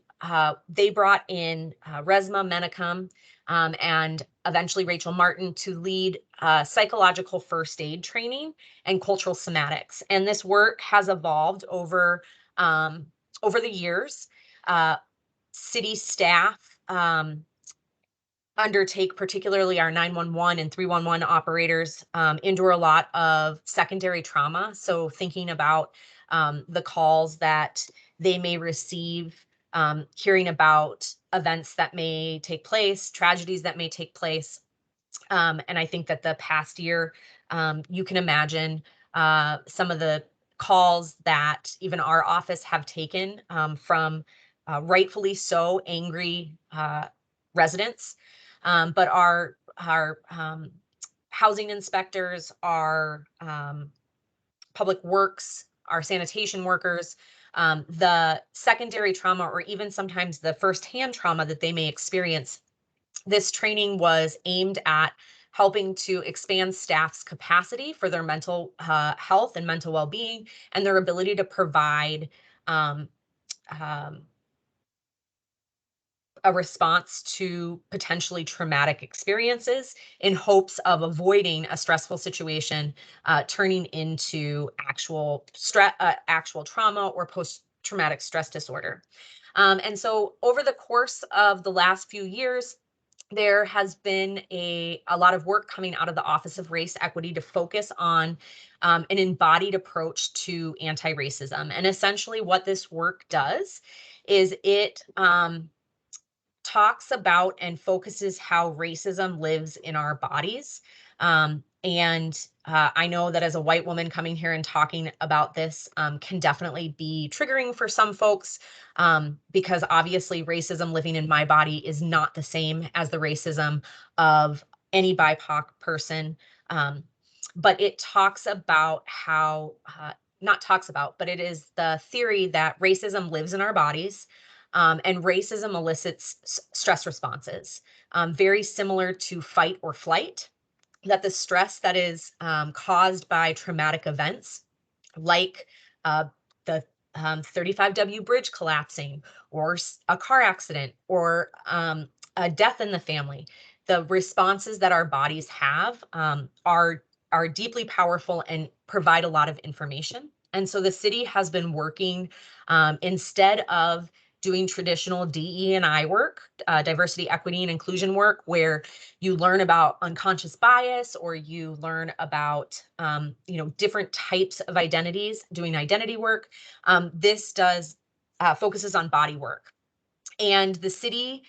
Speaker 13: they brought in Resma Menachem and eventually Rachel Martin to lead psychological first aid training and cultural somatics. And this work has evolved over the years. City staff undertake, particularly our 911 and 311 operators, endure a lot of secondary trauma. So thinking about the calls that they may receive, hearing about events that may take place, tragedies that may take place. And I think that the past year, you can imagine some of the calls that even our office have taken from rightfully so angry residents. but our housing inspectors, our public works, our sanitation workers, the secondary trauma or even sometimes the firsthand trauma that they may experience. This training was aimed at helping to expand staff's capacity for their mental health and mental well-being and their ability to provide a response to potentially traumatic experiences in hopes of avoiding a stressful situation turning into actual trauma or post-traumatic stress disorder. And so over the course of the last few years, there has been a lot of work coming out of the Office of Race Equity to focus on an embodied approach to anti-racism. And essentially what this work does is it talks about and focuses how racism lives in our bodies. I know that as a white woman coming here and talking about this can definitely be triggering for some folks because obviously racism living in my body is not the same as the racism of any BIPOC person. But it talks about how, not talks about, but it is the theory that racism lives in our bodies. And racism elicits stress responses, very similar to fight or flight, that the stress that is caused by traumatic events, like the 35W bridge collapsing, or a car accident, or a death in the family, the responses that our bodies have are deeply powerful and provide a lot of information. And so the city has been working instead of doing traditional DE&I work, diversity, equity, and inclusion work, where you learn about unconscious bias or you learn about different types of identities, doing identity work. This focuses on body work. And the city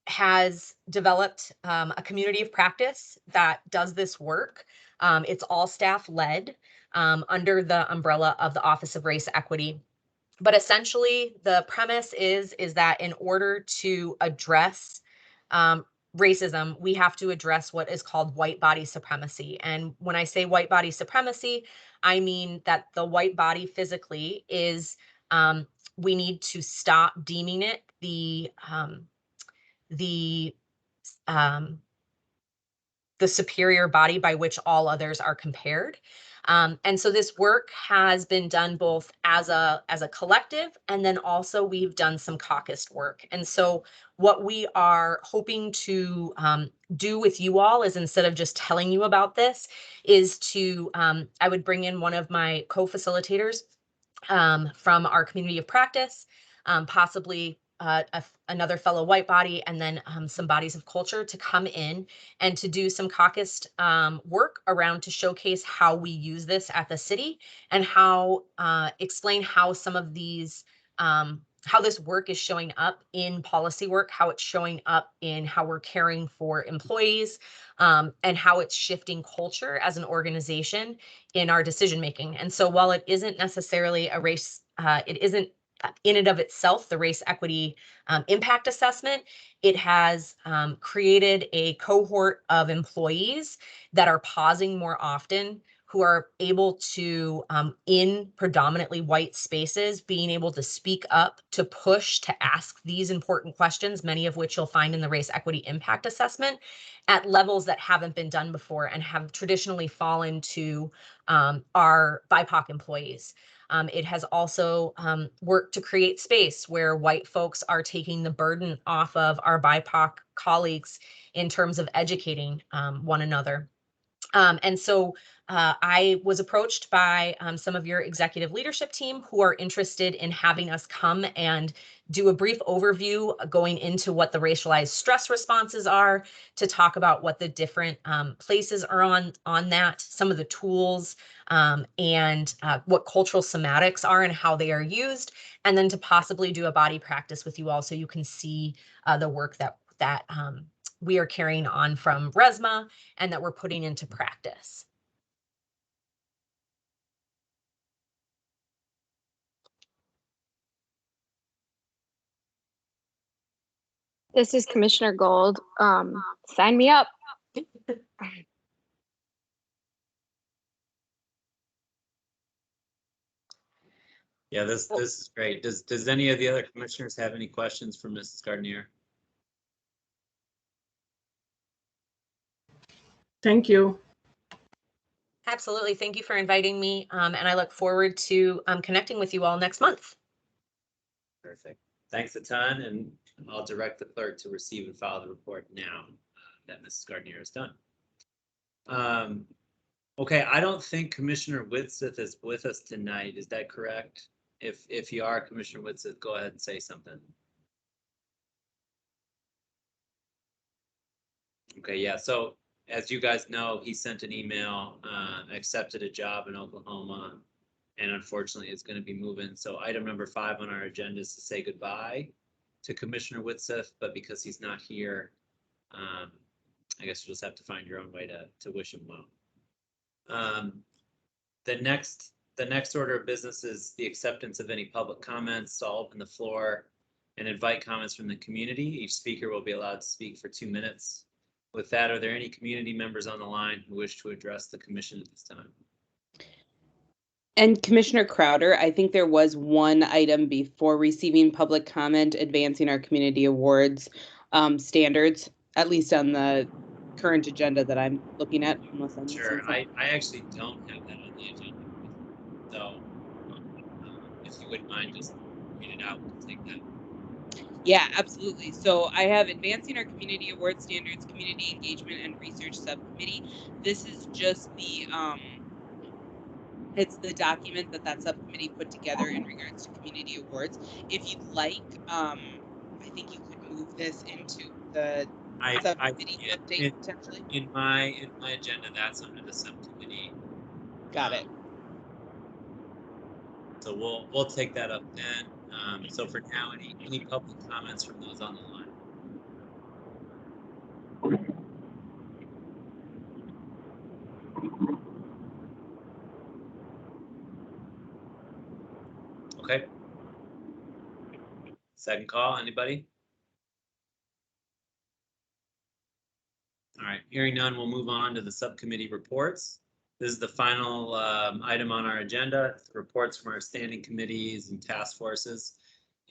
Speaker 13: has developed a community of practice that does this work. It's all staff led under the umbrella of the Office of Race Equity. But essentially, the premise is that in order to address racism, we have to address what is called white body supremacy. And when I say white body supremacy, I mean that the white body physically is, we need to stop deeming it the superior body by which all others are compared. And so this work has been done both as a collective, and then also we've done some caucused work. And so what we are hoping to do with you all is, instead of just telling you about this, is to, I would bring in one of my co-facilitators from our community of practice, possibly another fellow white body, and then some bodies of culture to come in and to do some caucused work around to showcase how we use this at the city, and how explain how some of these how this work is showing up in policy work, how it's showing up in how we're caring for employees, and how it's shifting culture as an organization in our decision making. And so while it isn't necessarily a race, it isn't in and of itself the race equity impact assessment, it has created a cohort of employees that are pausing more often, who are able to, in predominantly white spaces, being able to speak up, to push, to ask these important questions, many of which you'll find in the race equity impact assessment, at levels that haven't been done before and have traditionally fallen to our BIPOC employees. It has also worked to create space where white folks are taking the burden off of our BIPOC colleagues in terms of educating one another. And so I was approached by some of your executive leadership team who are interested in having us come and do a brief overview going into what the racialized stress responses are, to talk about what the different places are on that, some of the tools, and what cultural somatics are and how they are used, and then to possibly do a body practice with you all so you can see the work that we are carrying on from RESMA and that we're putting into practice.
Speaker 4: This is Commissioner Gold. Sign me up.
Speaker 2: Yeah, this is great. Does any of the other commissioners have any questions for Mrs. Gardner?
Speaker 5: Thank you.
Speaker 13: Absolutely. Thank you for inviting me. And I look forward to connecting with you all next month.
Speaker 2: Perfect. Thanks a ton. And I'll direct the clerk to receive and file the report now that Mrs. Gardner has done. Okay, I don't think Commissioner Whitseth is with us tonight. Is that correct? If you are, Commissioner Whitseth, go ahead and say something. Okay, yeah. So as you guys know, he sent an email, accepted a job in Oklahoma, and unfortunately is going to be moving. So item number 5 on our agenda is to say goodbye to Commissioner Whitseth, but because he's not here, I guess you'll just have to find your own way to wish him well. The next order of business is the acceptance of any public comments. So I'll open the floor and invite comments from the community. Each speaker will be allowed to speak for 2 minutes. With that, are there any community members on the line who wish to address the commission at this time?
Speaker 1: And Commissioner Crowder, I think there was one item before receiving public comment, advancing our community awards standards, at least on the current agenda that I'm looking at. Unless I'm
Speaker 2: Sure, I actually don't have that on the agenda. So if you wouldn't mind just read it out, we'll take that.
Speaker 1: Yeah, absolutely. So I have advancing our community award standards, community engagement and research subcommittee. This is just the it's the document that subcommittee put together in regards to community awards. If you'd like, I think you could move this into the subcommittee update potentially.
Speaker 2: In my agenda, that's under the subcommittee.
Speaker 1: Got it.
Speaker 2: So we'll take that up then. So for now, any public comments from those on the line? Okay. Second call, anybody? All right, hearing none, we'll move on to the subcommittee reports. This is the final item on our agenda, reports from our standing committees and task forces.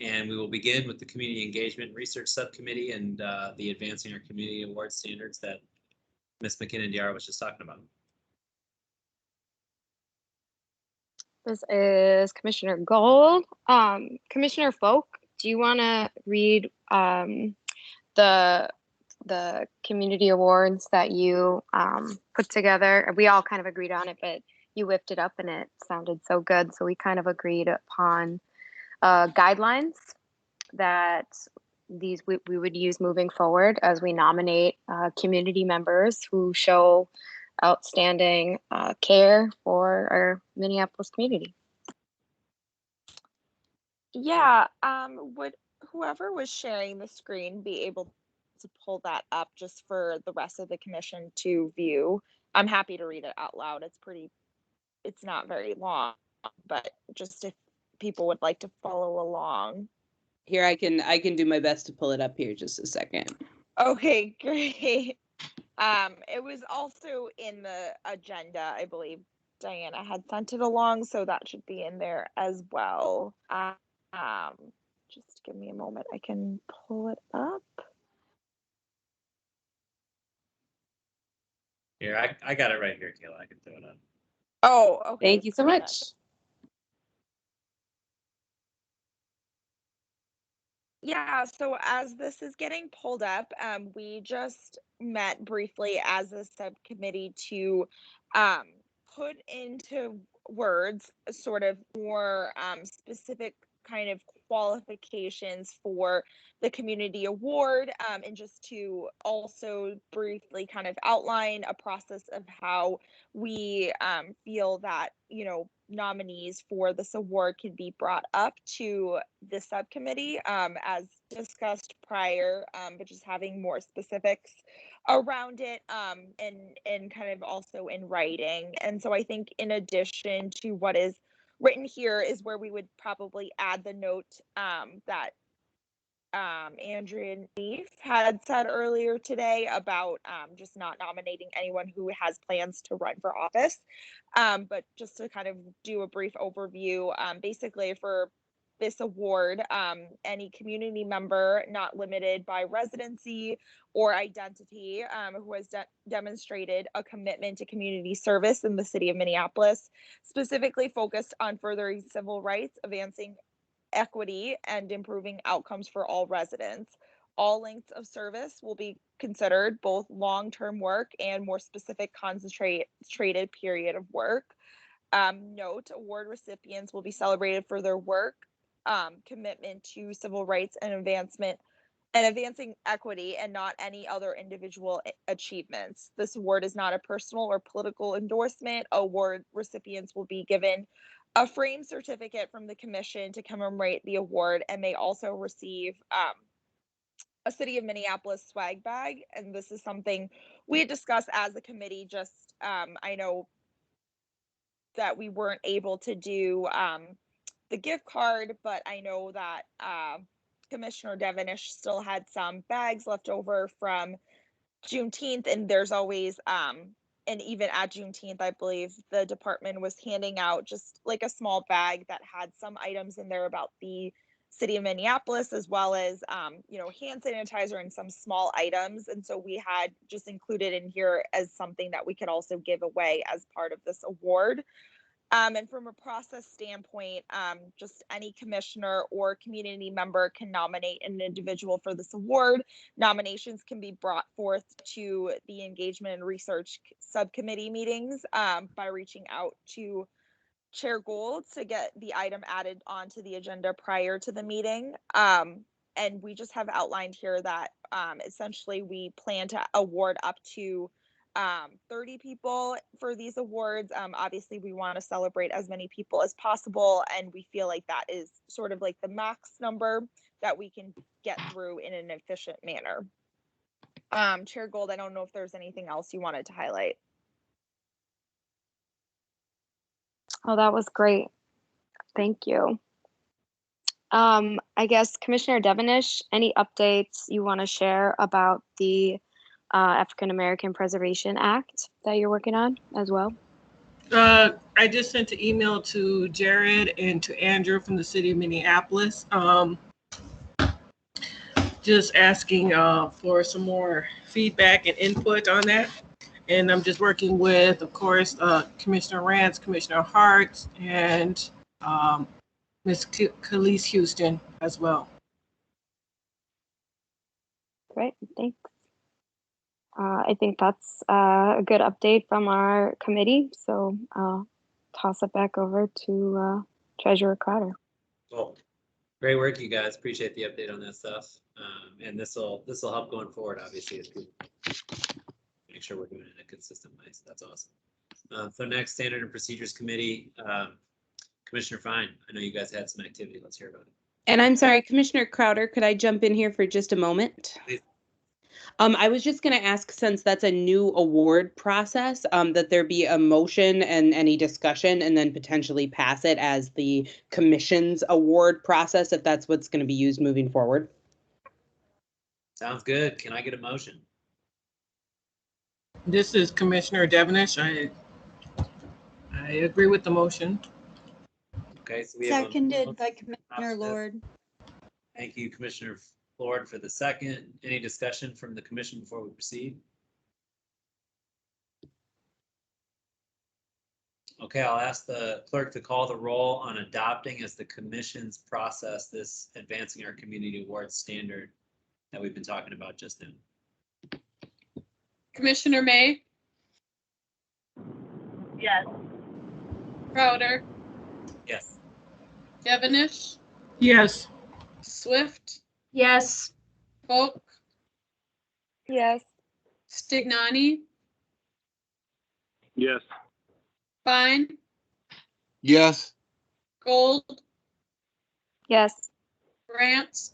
Speaker 2: And we will begin with the Community Engagement Research Subcommittee and the Advancing Our Community Award Standards that Ms. McKinnon-Diarra was just talking about.
Speaker 4: This is Commissioner Gold. Commissioner Folk, do you want to read the community awards that you put together? We all kind of agreed on it, but you whipped it up and it sounded so good. So we kind of agreed upon guidelines that we would use moving forward as we nominate community members who show outstanding care for our Minneapolis community.
Speaker 12: Yeah, would whoever was sharing the screen be able to pull that up just for the rest of the commission to view? I'm happy to read it out loud. It's not very long, but just if people would like to follow along.
Speaker 1: Here, I can do my best to pull it up here just a second.
Speaker 12: Okay, great. It was also in the agenda, I believe Diana had sent it along, so that should be in there as well. Just give me a moment. I can pull it up.
Speaker 2: Here, I got it right here, Kayla. I can throw it up.
Speaker 12: Oh, okay.
Speaker 1: Thank you so much.
Speaker 12: Yeah, so as this is getting pulled up, we just met briefly as a subcommittee to put into words sort of more specific kind of qualifications for the community award, and just to also briefly kind of outline a process of how we feel that, nominees for this award can be brought up to the subcommittee as discussed prior, but just having more specifics around it, and kind of also in writing. And so I think in addition to what is written here is where we would probably add the note that Andrea Neef had said earlier today about just not nominating anyone who has plans to run for office. But just to kind of do a brief overview, basically for this award, any community member not limited by residency or identity who has demonstrated a commitment to community service in the city of Minneapolis, specifically focused on furthering civil rights, advancing equity, and improving outcomes for all residents. All lengths of service will be considered, both long-term work and more specific concentrated period of work. Note, award recipients will be celebrated for their work, commitment to civil rights and advancing equity, and not any other individual achievements. This award is not a personal or political endorsement. Award recipients will be given a framed certificate from the commission to commemorate the award, and may also receive a City of Minneapolis swag bag. And this is something we had discussed as a committee. Just I know that we weren't able to do the gift card, but I know that Commissioner Devenish still had some bags left over from Juneteenth, and there's always and even at Juneteenth, I believe the department was handing out just like a small bag that had some items in there about the city of Minneapolis, as well as you know, hand sanitizer and some small items. And so we had just included in here as something that we could also give away as part of this award. And from a process standpoint, just any commissioner or community member can nominate an individual for this award. Nominations can be brought forth to the Engagement and Research Subcommittee meetings by reaching out to Chair Gold to get the item added onto the agenda prior to the meeting. And we just have outlined here that essentially we plan to award up to 30 people for these awards. Obviously, we want to celebrate as many people as possible, and we feel like that is sort of like the max number that we can get through in an efficient manner. Chair Gold, I don't know if there's anything else you wanted to highlight.
Speaker 4: Oh, that was great. Thank you. I guess Commissioner Devenish, any updates you want to share about the African American Preservation Act that you're working on as well?
Speaker 5: I just sent an email to Jared and to Andrew from the city of Minneapolis, just asking for some more feedback and input on that. And I'm just working with, of course, Commissioner Rance, Commissioner Hart, and Ms. Khalees Houston as well.
Speaker 4: Great, thanks. I think that's a good update from our committee. So I'll toss it back over to Treasurer Crowder.
Speaker 2: Cool. Great work, you guys. Appreciate the update on that stuff. And this will help going forward, obviously, as people make sure we're doing it in a consistent way. So that's awesome. So next, Standard and Procedures Committee. Commissioner Fine, I know you guys had some activity. Let's hear about it.
Speaker 1: And I'm sorry, Commissioner Crowder, could I jump in here for just a moment?
Speaker 2: Please.
Speaker 1: I was just going to ask, since that's a new award process, that there be a motion and any discussion, and then potentially pass it as the commission's award process, if that's what's going to be used moving forward.
Speaker 2: Sounds good. Can I get a motion?
Speaker 5: This is Commissioner Devenish. I agree with the motion.
Speaker 2: Okay, so we have
Speaker 14: seconded by Commissioner Lord.
Speaker 2: Thank you, Commissioner Lord, for the second. Any discussion from the commission before we proceed? Okay, I'll ask the clerk to call the roll on adopting as the commission's process this advancing our community awards standard that we've been talking about just now.
Speaker 3: Commissioner May?
Speaker 7: Yes.
Speaker 3: Crowder?
Speaker 2: Yes.
Speaker 3: Devenish?
Speaker 5: Yes.
Speaker 3: Swift?
Speaker 13: Yes.
Speaker 3: Folk?
Speaker 4: Yes.
Speaker 3: Stignani?
Speaker 9: Yes.
Speaker 3: Fine?
Speaker 6: Yes.
Speaker 3: Gold?
Speaker 4: Yes.
Speaker 3: Rance?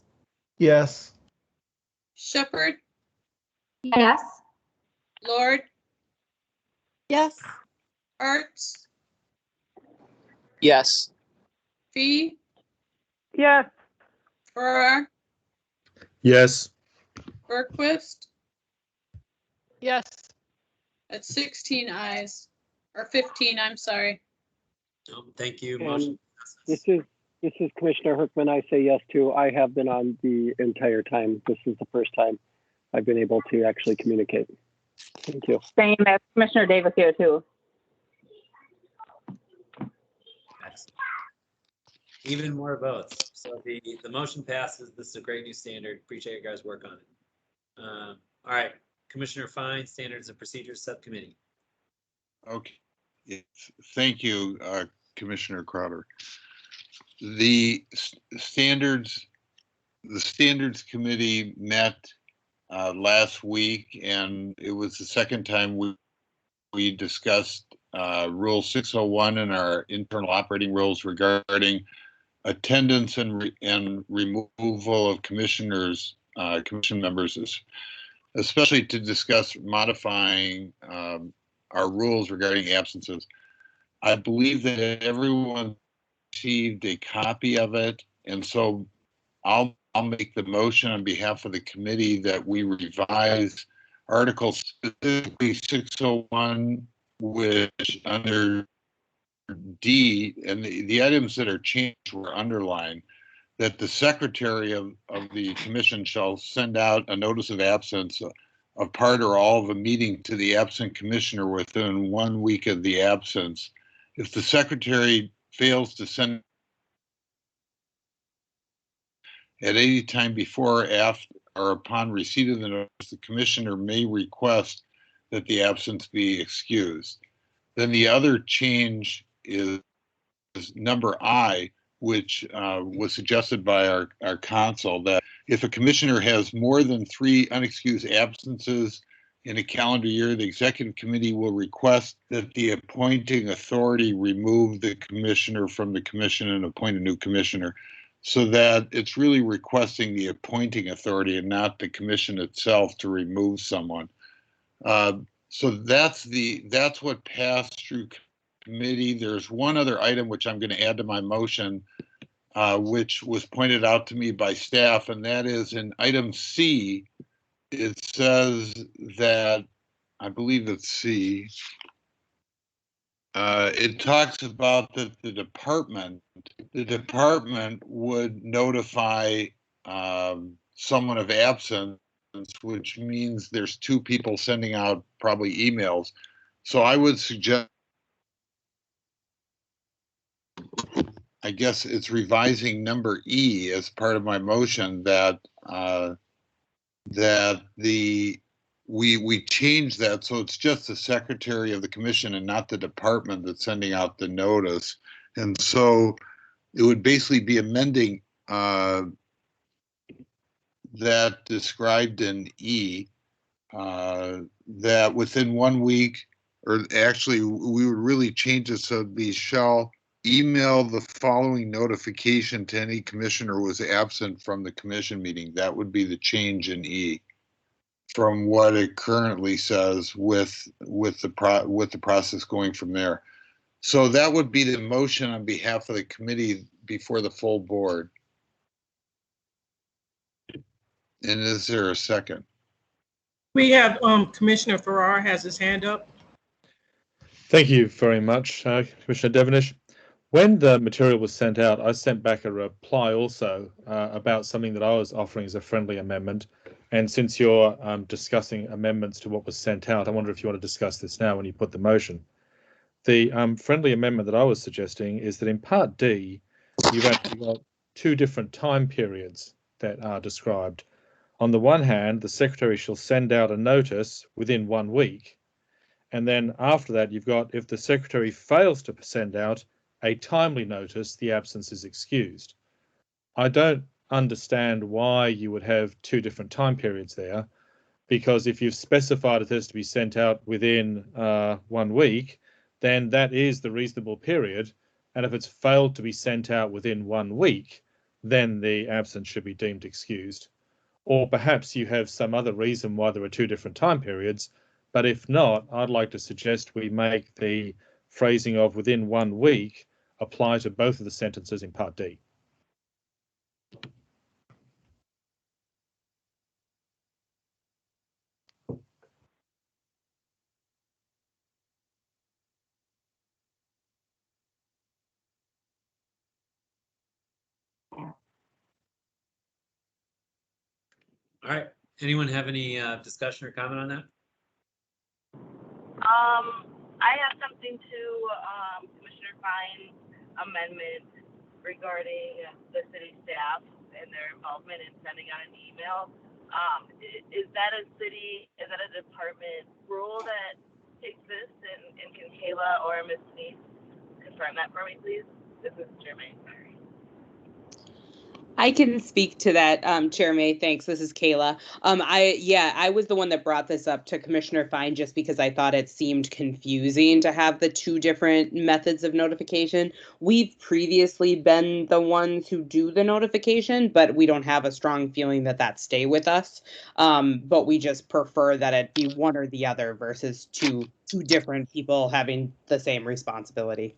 Speaker 8: Yes.
Speaker 3: Shepherd?
Speaker 13: Yes.
Speaker 3: Lord?
Speaker 14: Yes.
Speaker 3: Arts?
Speaker 15: Yes.
Speaker 3: Fee?
Speaker 14: Yes.
Speaker 3: Ferrara?
Speaker 8: Yes.
Speaker 3: Bergquist,
Speaker 10: Yes.
Speaker 3: that's 16 ayes, or 15, I'm sorry.
Speaker 2: Thank you.
Speaker 15: And
Speaker 2: Motion
Speaker 15: this
Speaker 2: passes.
Speaker 15: is Commissioner Herkman. I say yes too. I have been on the entire time. This is the first time I've been able to actually communicate. Thank you.
Speaker 16: Same as Commissioner Davis here too.
Speaker 2: Excellent. Even more votes. So the motion passes. This is a great new standard. Appreciate your guys' work on it. All right, Commissioner Fine, Standards and Procedures Subcommittee.
Speaker 6: Okay. Yes. Thank you, Commissioner Crowder. The standards committee met last week, and it was the second time we discussed Rule 601 and our internal operating rules regarding attendance and removal of commission members, especially to discuss modifying our rules regarding absences. I believe that everyone received a copy of it, and so I'll make the motion on behalf of the committee that we revise Article specifically 601, which under D, and the items that are changed were underlined, that the secretary of the commission shall send out a notice of absence of part or all of a meeting to the absent commissioner within 1 week of the absence. If the secretary fails to send at any time before, after, or upon receipt of the notice, the commissioner may request that the absence be excused. Then the other change is number I, which was suggested by our counsel, that if a commissioner has more than 3 unexcused absences in a calendar year, the executive committee will request that the appointing authority remove the commissioner from the commission and appoint a new commissioner, so that it's really requesting the appointing authority and not the commission itself to remove someone. So that's what passed through committee. There's one other item which I'm going to add to my motion, which was pointed out to me by staff, and that is in item C. It says that, I believe it's C, it talks about that the department would notify someone of absence, which means there's 2 people sending out probably emails. So I would suggest, I guess it's revising number E as part of my motion, that we change that so it's just the secretary of the commission and not the department that's sending out the notice. And so it would basically be amending that described in E, that within 1 week, or actually we would really change it so it'd be shall email the following notification to any commissioner who was absent from the commission meeting. That would be the change in E from what it currently says, with the process going from there. So that would be the motion on behalf of the committee before the full board. And is there a second?
Speaker 5: We have Commissioner Ferrara has his hand up.
Speaker 8: Thank you very much, Commissioner Devenish. When the material was sent out, I sent back a reply also about something that I was offering as a friendly amendment. And since you're discussing amendments to what was sent out, I wonder if you want to discuss this now when you put the motion. The friendly amendment that I was suggesting is that in Part D, you've actually got 2 different time periods that are described. On the one hand, the secretary shall send out a notice within 1 week. And then after that, you've got, if the secretary fails to send out a timely notice, the absence is excused. I don't understand why you would have 2 different time periods there, because if you've specified it has to be sent out within 1 week, then that is the reasonable period. And if it's failed to be sent out within 1 week, then the absence should be deemed excused. Or perhaps you have some other reason why there are 2 different time periods. But if not, I'd like to suggest we make the phrasing of within 1 week apply to both of the sentences in Part D.
Speaker 2: All right. Anyone have any discussion or comment on that?
Speaker 7: I have something to Commissioner Fine's amendment regarding the city staff and their involvement in sending out an email. Is that a department rule that exists, and can Kayla or Ms. Neese confirm that for me, please? This is Jermaine. Sorry.
Speaker 1: I can speak to that, Chair May. Thanks. This is Kayla. I was the one that brought this up to Commissioner Fine just because I thought it seemed confusing to have the two different methods of notification. We've previously been the ones who do the notification, but we don't have a strong feeling that stay with us. But we just prefer that it be one or the other versus two different people having the same responsibility.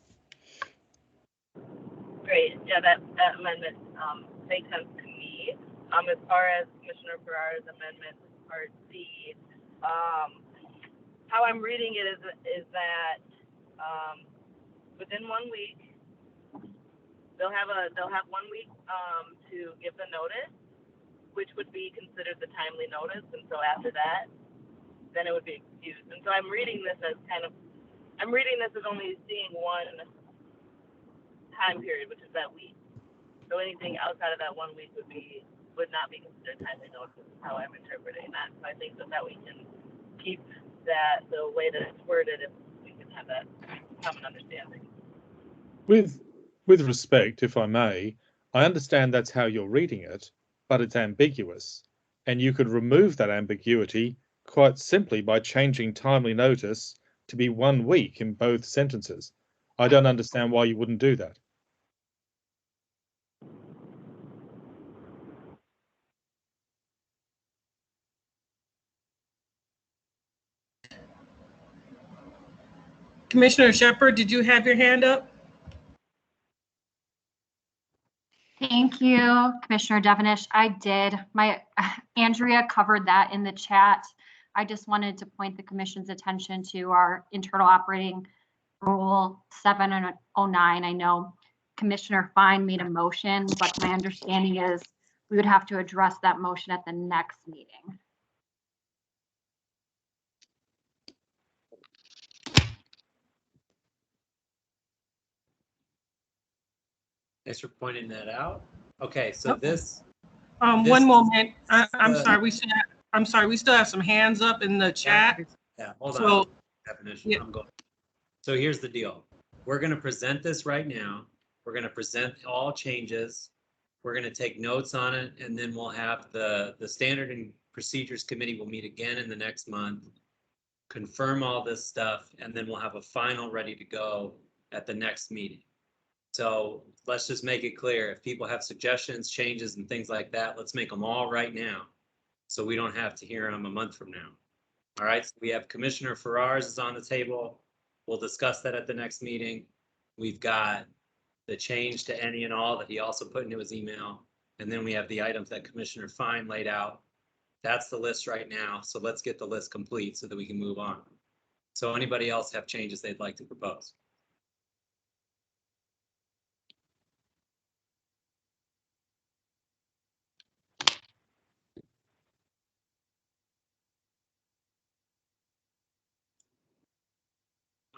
Speaker 7: Great. Yeah, that amendment makes sense to me. As far as Commissioner Ferrara's amendment, Part C, how I'm reading it is that within 1 week they'll have 1 week to give the notice, which would be considered the timely notice, and so after that, then it would be excused. And so I'm reading this as only seeing one time period, which is that week. So anything outside of that 1 week would not be considered timely notice, is how I'm interpreting that. So I think that we can keep that the way that it's worded if we can have that common understanding.
Speaker 8: With respect, if I may, I understand that's how you're reading it, but it's ambiguous. And you could remove that ambiguity quite simply by changing timely notice to be 1 week in both sentences. I don't understand why you wouldn't do that.
Speaker 5: Commissioner Shepard, did you have your hand up?
Speaker 17: Thank you, Commissioner Devenish. I did. Andrea covered that in the chat. I just wanted to point the commission's attention to our internal operating rule 709. I know Commissioner Fine made a motion, but my understanding is we would have to address that motion at the next meeting.
Speaker 2: Thanks for pointing that out. Okay, so this.
Speaker 5: One moment. I'm sorry. We still have some hands up in the chat.
Speaker 2: Yeah, hold on. Definition. Yeah. I'm going. So here's the deal. We're going to present this right now. We're going to present all changes. We're going to take notes on it, and then we'll have the Standard and Procedures Committee will meet again in the next month, confirm all this stuff, and then we'll have a final ready to go at the next meeting. So let's just make it clear. If people have suggestions, changes, and things like that, let's make them all right now, so we don't have to hear them a month from now. All right, so we have Commissioner Ferrara's is on the table. We'll discuss that at the next meeting. We've got the change to any and all that he also put into his email. And then we have the items that Commissioner Fine laid out. That's the list right now. So let's get the list complete so that we can move on. So anybody else have changes they'd like to propose?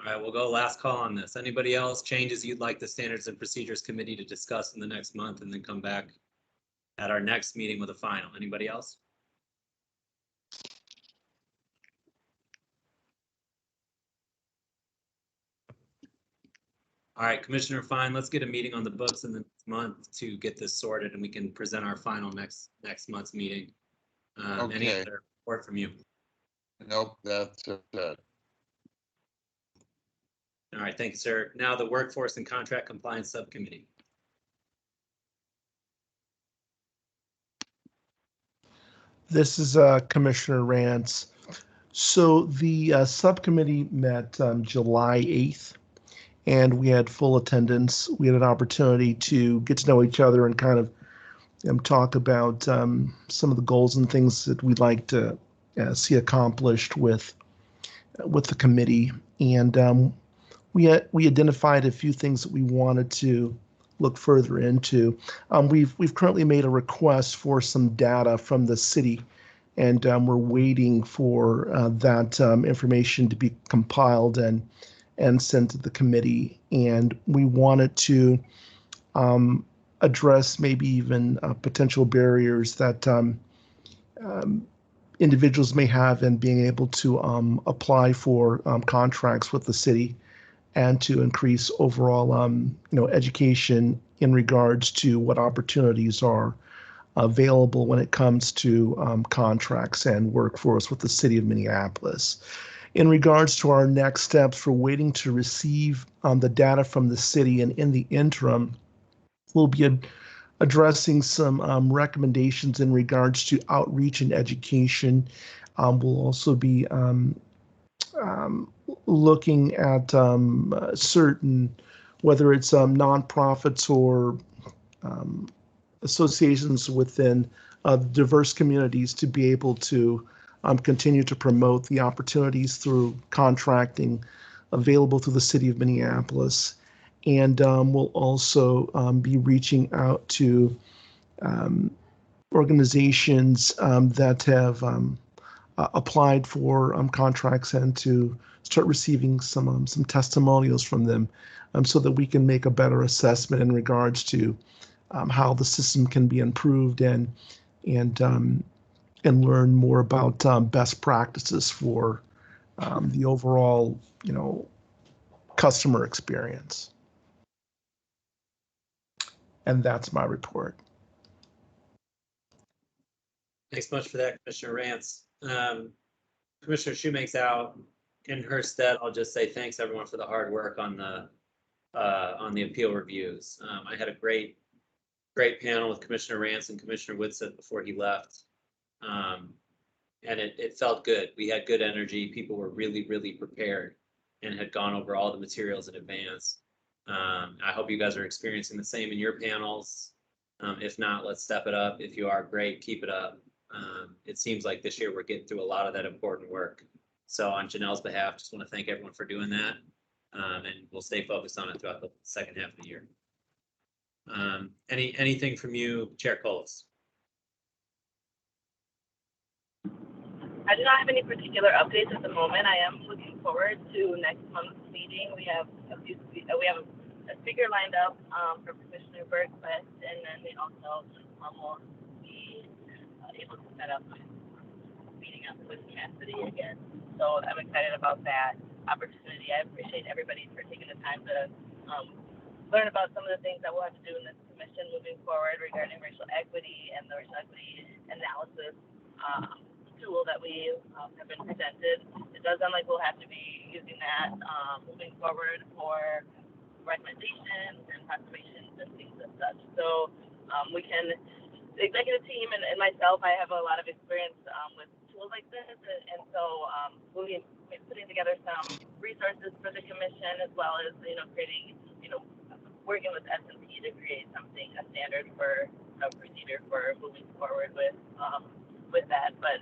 Speaker 2: All right, we'll go last call on this. Anybody else changes you'd like the Standards and Procedures Committee to discuss in the next month and then come back at our next meeting with a final? Anybody else? All right, Commissioner Fine, let's get a meeting on the books in the next month to get this sorted, and we can present our final next month's meeting.
Speaker 6: Okay.
Speaker 2: Any other report from you?
Speaker 6: Nope, that's it.
Speaker 2: All right, thank you, sir. Now the Workforce and Contract Compliance Subcommittee.
Speaker 18: This is Commissioner Rance. So the subcommittee met July 8th, and we had full attendance. We had an opportunity to get to know each other and kind of talk about some of the goals and things that we'd like to see accomplished with the committee. And we identified a few things that we wanted to look further into. We've currently made a request for some data from the city and we're waiting for that information to be compiled and sent to the committee. And we wanted to address maybe even potential barriers that individuals may have in being able to apply for contracts with the city, and to increase overall education in regards to what opportunities are available when it comes to contracts and workforce with the city of Minneapolis. In regards to our next steps, we're waiting to receive the data from the city, and in the interim, we'll be addressing some recommendations in regards to outreach and education. We'll also be looking at certain, whether it's nonprofits or associations within diverse communities, to be able to continue to promote the opportunities through contracting available through the city of Minneapolis. And we'll also be reaching out to organizations that have applied for contracts, and to start receiving some testimonials from them, so that we can make a better assessment in regards to how the system can be improved, and learn more about best practices for the overall, customer experience. And that's my report.
Speaker 2: Thanks much for that, Commissioner Rance. Commissioner Shoemake's out. In her stead, I'll just say thanks everyone for the hard work on the appeal reviews. I had a great panel with Commissioner Rance and Commissioner Whitsett before he left. And it felt good. We had good energy. People were really, really prepared and had gone over all the materials in advance. I hope you guys are experiencing the same in your panels. If not, let's step it up. If you are, great, keep it up. It seems like this year we're getting through a lot of that important work. So on Janelle's behalf, just want to thank everyone for doing that. And we'll stay focused on it throughout the second half of the year. Anything from you, Chair Coles?
Speaker 7: I do not have any particular updates at the moment. I am looking forward to next month's meeting. We have a speaker lined up for Commissioner Bergquist, and then we also will be able to set up meeting up with Cassidy again. So I'm excited about that opportunity. I appreciate everybody for taking the time to learn about some of the things that we'll have to do in this commission moving forward regarding racial equity and the racial equity analysis tool that we have been presented. It does sound like we'll have to be using that moving forward for recommendations and proclamations and things as such. So we can, the executive team and myself, I have a lot of experience with tools like this, and so we'll be putting together some resources for the commission, as well as creating, working with S&P to create something, a standard for a procedure for moving forward with that. But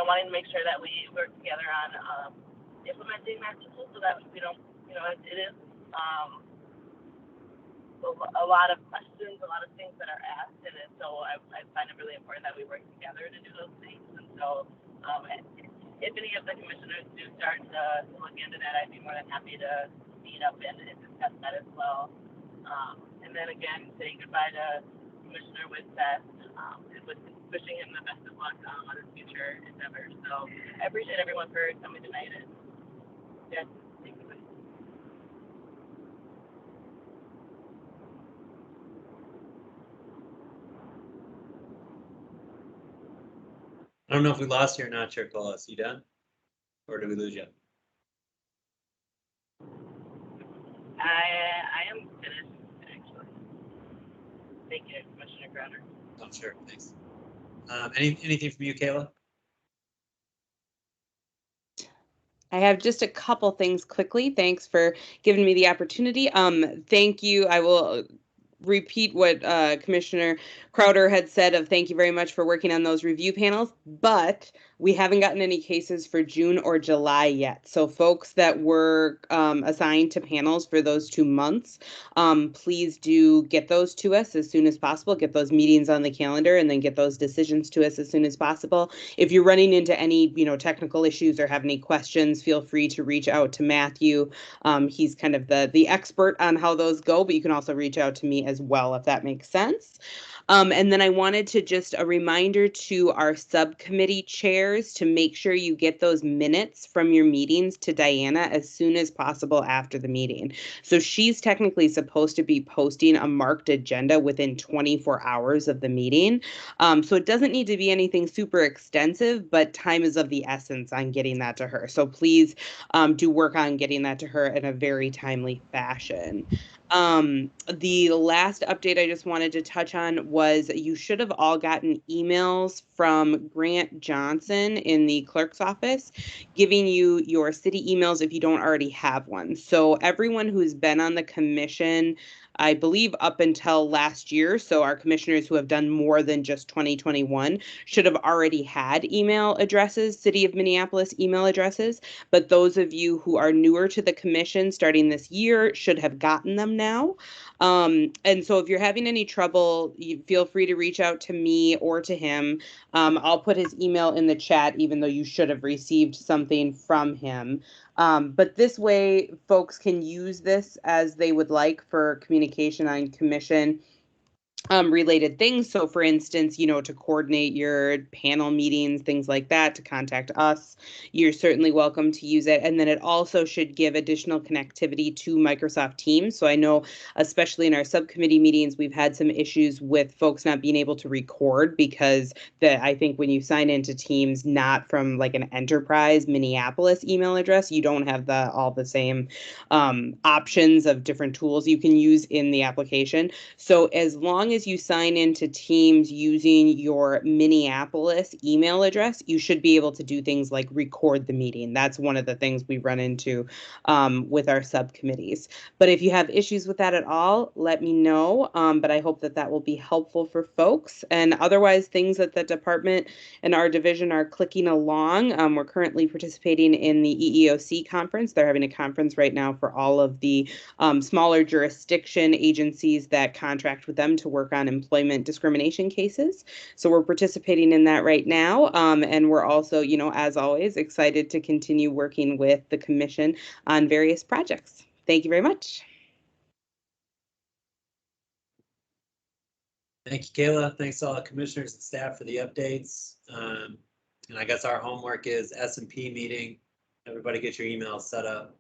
Speaker 7: wanting to make sure that we work together on implementing that tool, so that we don't, it is a lot of questions, a lot of things that are asked, and so I find it really important that we work together to do those things. And so if any of the commissioners do start to look into that, I'd be more than happy to meet up and discuss that as well. And then again, saying goodbye to Commissioner Whitsett, and wishing him the best of luck on his future endeavors. So I appreciate everyone for coming tonight. And yes, thank you.
Speaker 2: I don't know if we lost you or not, Chair Coles. You done? Or did we lose you?
Speaker 7: I am finished, actually. Thank you, Commissioner Crowder.
Speaker 2: Oh, sure. Thanks. Anything from you, Kayla?
Speaker 1: I have just a couple things quickly. Thanks for giving me the opportunity. Thank you. I will repeat what Commissioner Crowder had said of thank you very much for working on those review panels, but We haven't gotten any cases for June or July yet. So folks that were assigned to panels for those 2 months, please do get those to us as soon as possible, get those meetings on the calendar, and then get those decisions to us as soon as possible. If you're running into any, technical issues or have any questions, feel free to reach out to Matthew. He's kind of the expert on how those go, but you can also reach out to me as well, if that makes sense. And then I wanted to just a reminder to our subcommittee chairs to make sure you get those minutes from your meetings to Diana as soon as possible after the meeting. So she's technically supposed to be posting a marked agenda within 24 hours of the meeting. So it doesn't need to be anything super extensive, but time is of the essence on getting that to her. So please do work on getting that to her in a very timely fashion. The last update I just wanted to touch on was you should have all gotten emails from Grant Johnson in the clerk's office giving you your city emails if you don't already have one. So everyone who's been on the commission, I believe up until last year, so our commissioners who have done more than just 2021 should have already had email addresses, City of Minneapolis email addresses. But those of you who are newer to the commission starting this year should have gotten them now. And so if you're having any trouble, you feel free to reach out to me or to him. I'll put his email in the chat, even though you should have received something from him. But this way, folks can use this as they would like for communication on commission related things. So for instance, to coordinate your panel meetings, things like that, to contact us, you're certainly welcome to use it. And then it also should give additional connectivity to Microsoft Teams. So I know, especially in our subcommittee meetings, we've had some issues with folks not being able to record because I think when you sign into Teams, not from like an enterprise Minneapolis email address, you don't have all the same options of different tools you can use in the application. So as long as you sign into Teams using your Minneapolis email address, you should be able to do things like record the meeting. That's one of the things we run into with our subcommittees. But if you have issues with that at all, let me know. But I hope that will be helpful for folks. And otherwise, things that the department and our division are clicking along. We're currently participating in the EEOC conference. They're having a conference right now for all of the smaller jurisdiction agencies that contract with them to work on employment discrimination cases. So we're participating in that right now. And we're also, as always, excited to continue working with the commission on various projects. Thank you very much.
Speaker 2: Thank you, Kayla. Thanks to all the commissioners and staff for the updates. And I guess our homework is S&P meeting. Everybody get your emails set up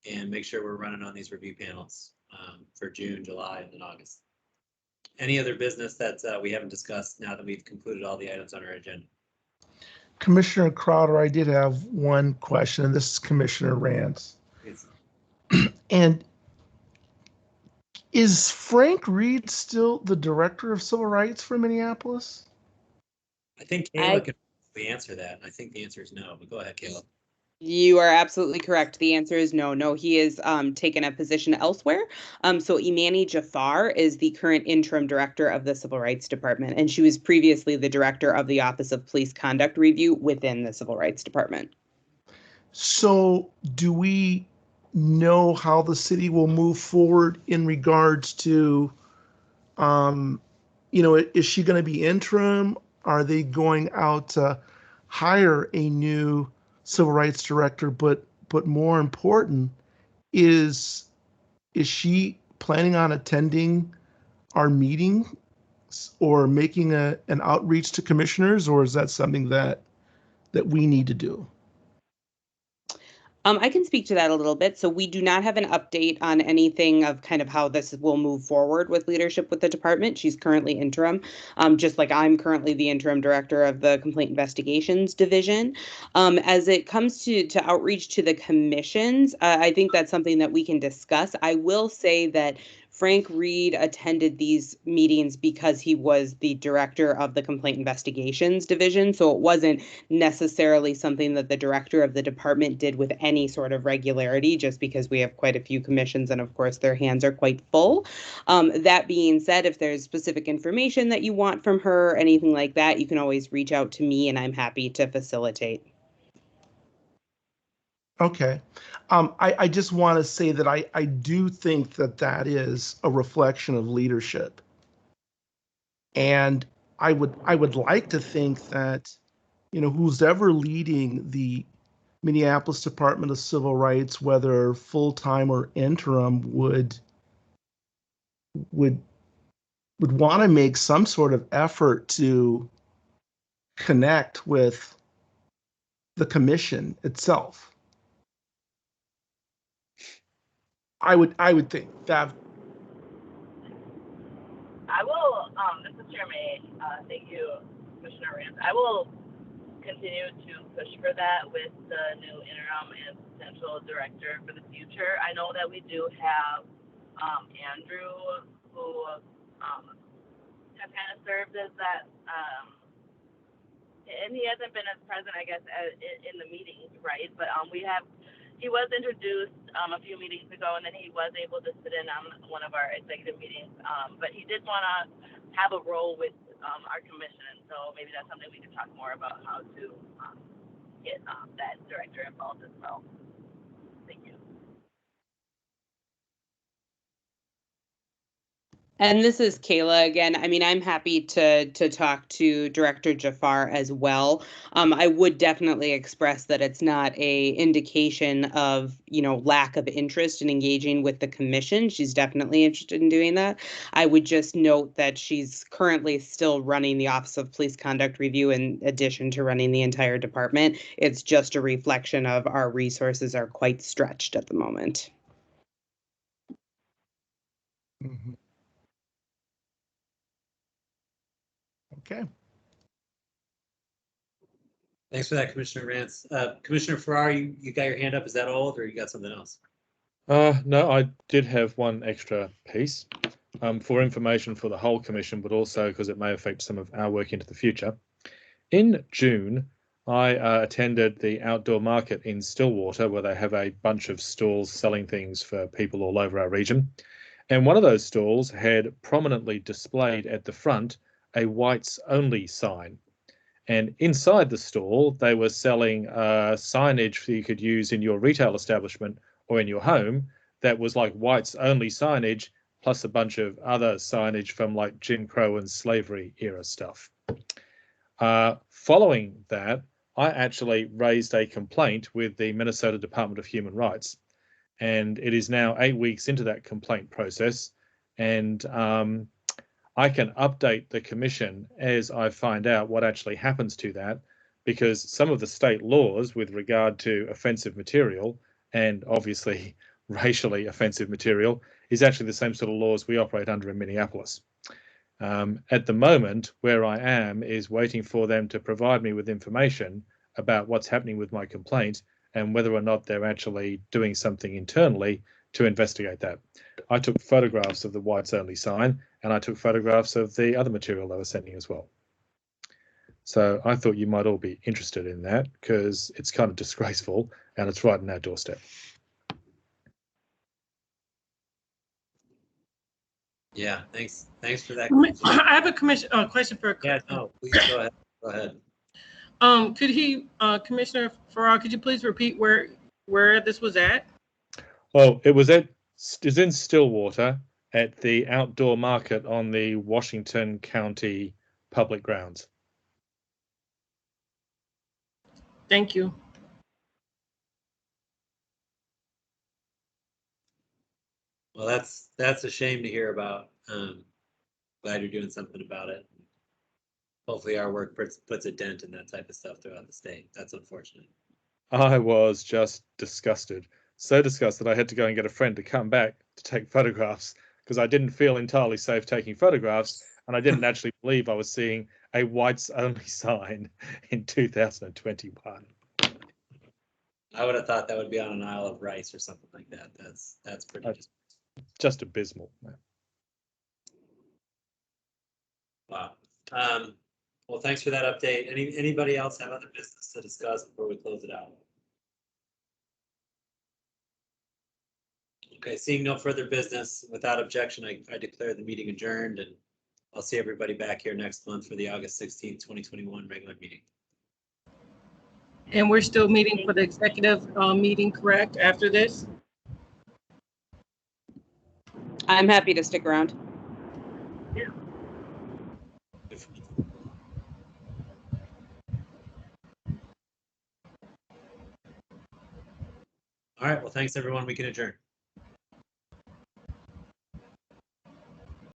Speaker 2: and make sure we're running on these review panels for June, July, and August. Any other business that we haven't discussed now that we've concluded all the items on our agenda?
Speaker 18: Commissioner Crowder, I did have one question, and this is Commissioner Rance. And is Frank Reed still the director of civil rights for Minneapolis?
Speaker 2: I think Kayla can answer that. I think the answer is no, but go ahead, Kayla.
Speaker 1: You are absolutely correct. The answer is no. No, he is taken a position elsewhere. So Imani Jafar is the current interim director of the Civil Rights Department, and she was previously the director of the Office of Police Conduct Review within the Civil Rights Department.
Speaker 18: So do we know how the city will move forward in regards to, is she going to be interim? Are they going out to hire a new civil rights director? But more important, is she planning on attending our meeting or making an outreach to commissioners, or is that something that we need to do?
Speaker 1: I can speak to that a little bit. So we do not have an update on anything of kind of how this will move forward with leadership with the department. She's currently interim, just like I'm currently the interim director of the Complaint Investigations Division. As it comes to outreach to the commissions, I think that's something that we can discuss. I will say that Frank Reed attended these meetings because he was the director of the Complaint Investigations Division. So it wasn't necessarily something that the director of the department did with any sort of regularity, just because we have quite a few commissions and of course their hands are quite full. That being said, if there's specific information that you want from her or anything like that, you can always reach out to me and I'm happy to facilitate.
Speaker 18: Okay. I just want to say that I do think that that is a reflection of leadership. And I would like to think that, you know, who's ever leading the Minneapolis Department of Civil Rights, whether full-time or interim, would want to make some sort of effort to connect with the commission itself. I would think that.
Speaker 7: I will, Mr. Chairman, thank you, Commissioner Rand. I will continue to push for that with the new interim and potential director for the future. I know that we do have Andrew, who has kind of served as that, and he hasn't been as present, I guess, in the meetings, right? But he was introduced a few meetings ago, and then he was able to sit in on one of our executive meetings. But he did want to have a role with our commission, so maybe that's something we can talk more about, how to get that director involved as well. Thank you.
Speaker 1: And this is Kayla again. I mean, I'm happy to talk to Director Jafar as well. I would definitely express that it's not a indication of, you know, lack of interest in engaging with the commission. She's definitely interested in doing that. I would just note that she's currently still running the Office of Police Conduct Review in addition to running the entire department. It's just a reflection of our resources are quite stretched at the moment.
Speaker 18: Mm-hmm. Okay.
Speaker 2: Thanks for that, Commissioner Rance. Commissioner Ferrara, you got your hand up. Is that all, or you got something else?
Speaker 8: No, I did have one extra piece for information for the whole commission, but also because it may affect some of our work into the future. In June, I attended the outdoor market in Stillwater, where they have a bunch of stalls selling things for people all over our region. And one of those stalls had prominently displayed at the front a whites only sign. And inside the stall, they were selling signage that you could use in your retail establishment or in your home that was like whites only signage, plus a bunch of other signage from like Jim Crow and slavery era stuff. Following that, I actually raised a complaint with the Minnesota Department of Human Rights. And it is now 8 weeks into that complaint process. And I can update the commission as I find out what actually happens to that, because some of the state laws with regard to offensive material and obviously racially offensive material is actually the same sort of laws we operate under in Minneapolis. At the moment, where I am is waiting for them to provide me with information about what's happening with my complaint and whether or not they're actually doing something internally to investigate that. I took photographs of the whites only sign, and I took photographs of the other material they were sending as well. So I thought you might all be interested in that because it's kind of disgraceful and it's right on our doorstep.
Speaker 2: Yeah, thanks for that.
Speaker 5: I have a question for.
Speaker 2: Yeah, no, please go ahead. Go ahead.
Speaker 5: Could he, Commissioner Ferrara, could you please repeat where this was at?
Speaker 8: Well, it was in Stillwater at the outdoor market on the Washington County public grounds.
Speaker 5: Thank you.
Speaker 2: Well, that's a shame to hear about. Glad you're doing something about it. Hopefully our work puts a dent in that type of stuff throughout the state. That's unfortunate.
Speaker 8: I was just disgusted. So disgusted I had to go and get a friend to come back to take photographs because I didn't feel entirely safe taking photographs, and I didn't actually believe I was seeing a whites only sign in 2021.
Speaker 2: I would have thought that would be on an Isle of Rice or something like that. That's pretty.
Speaker 8: just abysmal.
Speaker 2: Wow. Well, thanks for that update. Anybody else have other business to discuss before we close it out? Okay, seeing no further business, without objection, I declare the meeting adjourned, and I'll see everybody back here next month for the August 16th, 2021 regular meeting.
Speaker 5: And we're still meeting for the executive meeting, correct, after this?
Speaker 1: I'm happy to stick around.
Speaker 2: All right, well, thanks everyone. We can adjourn.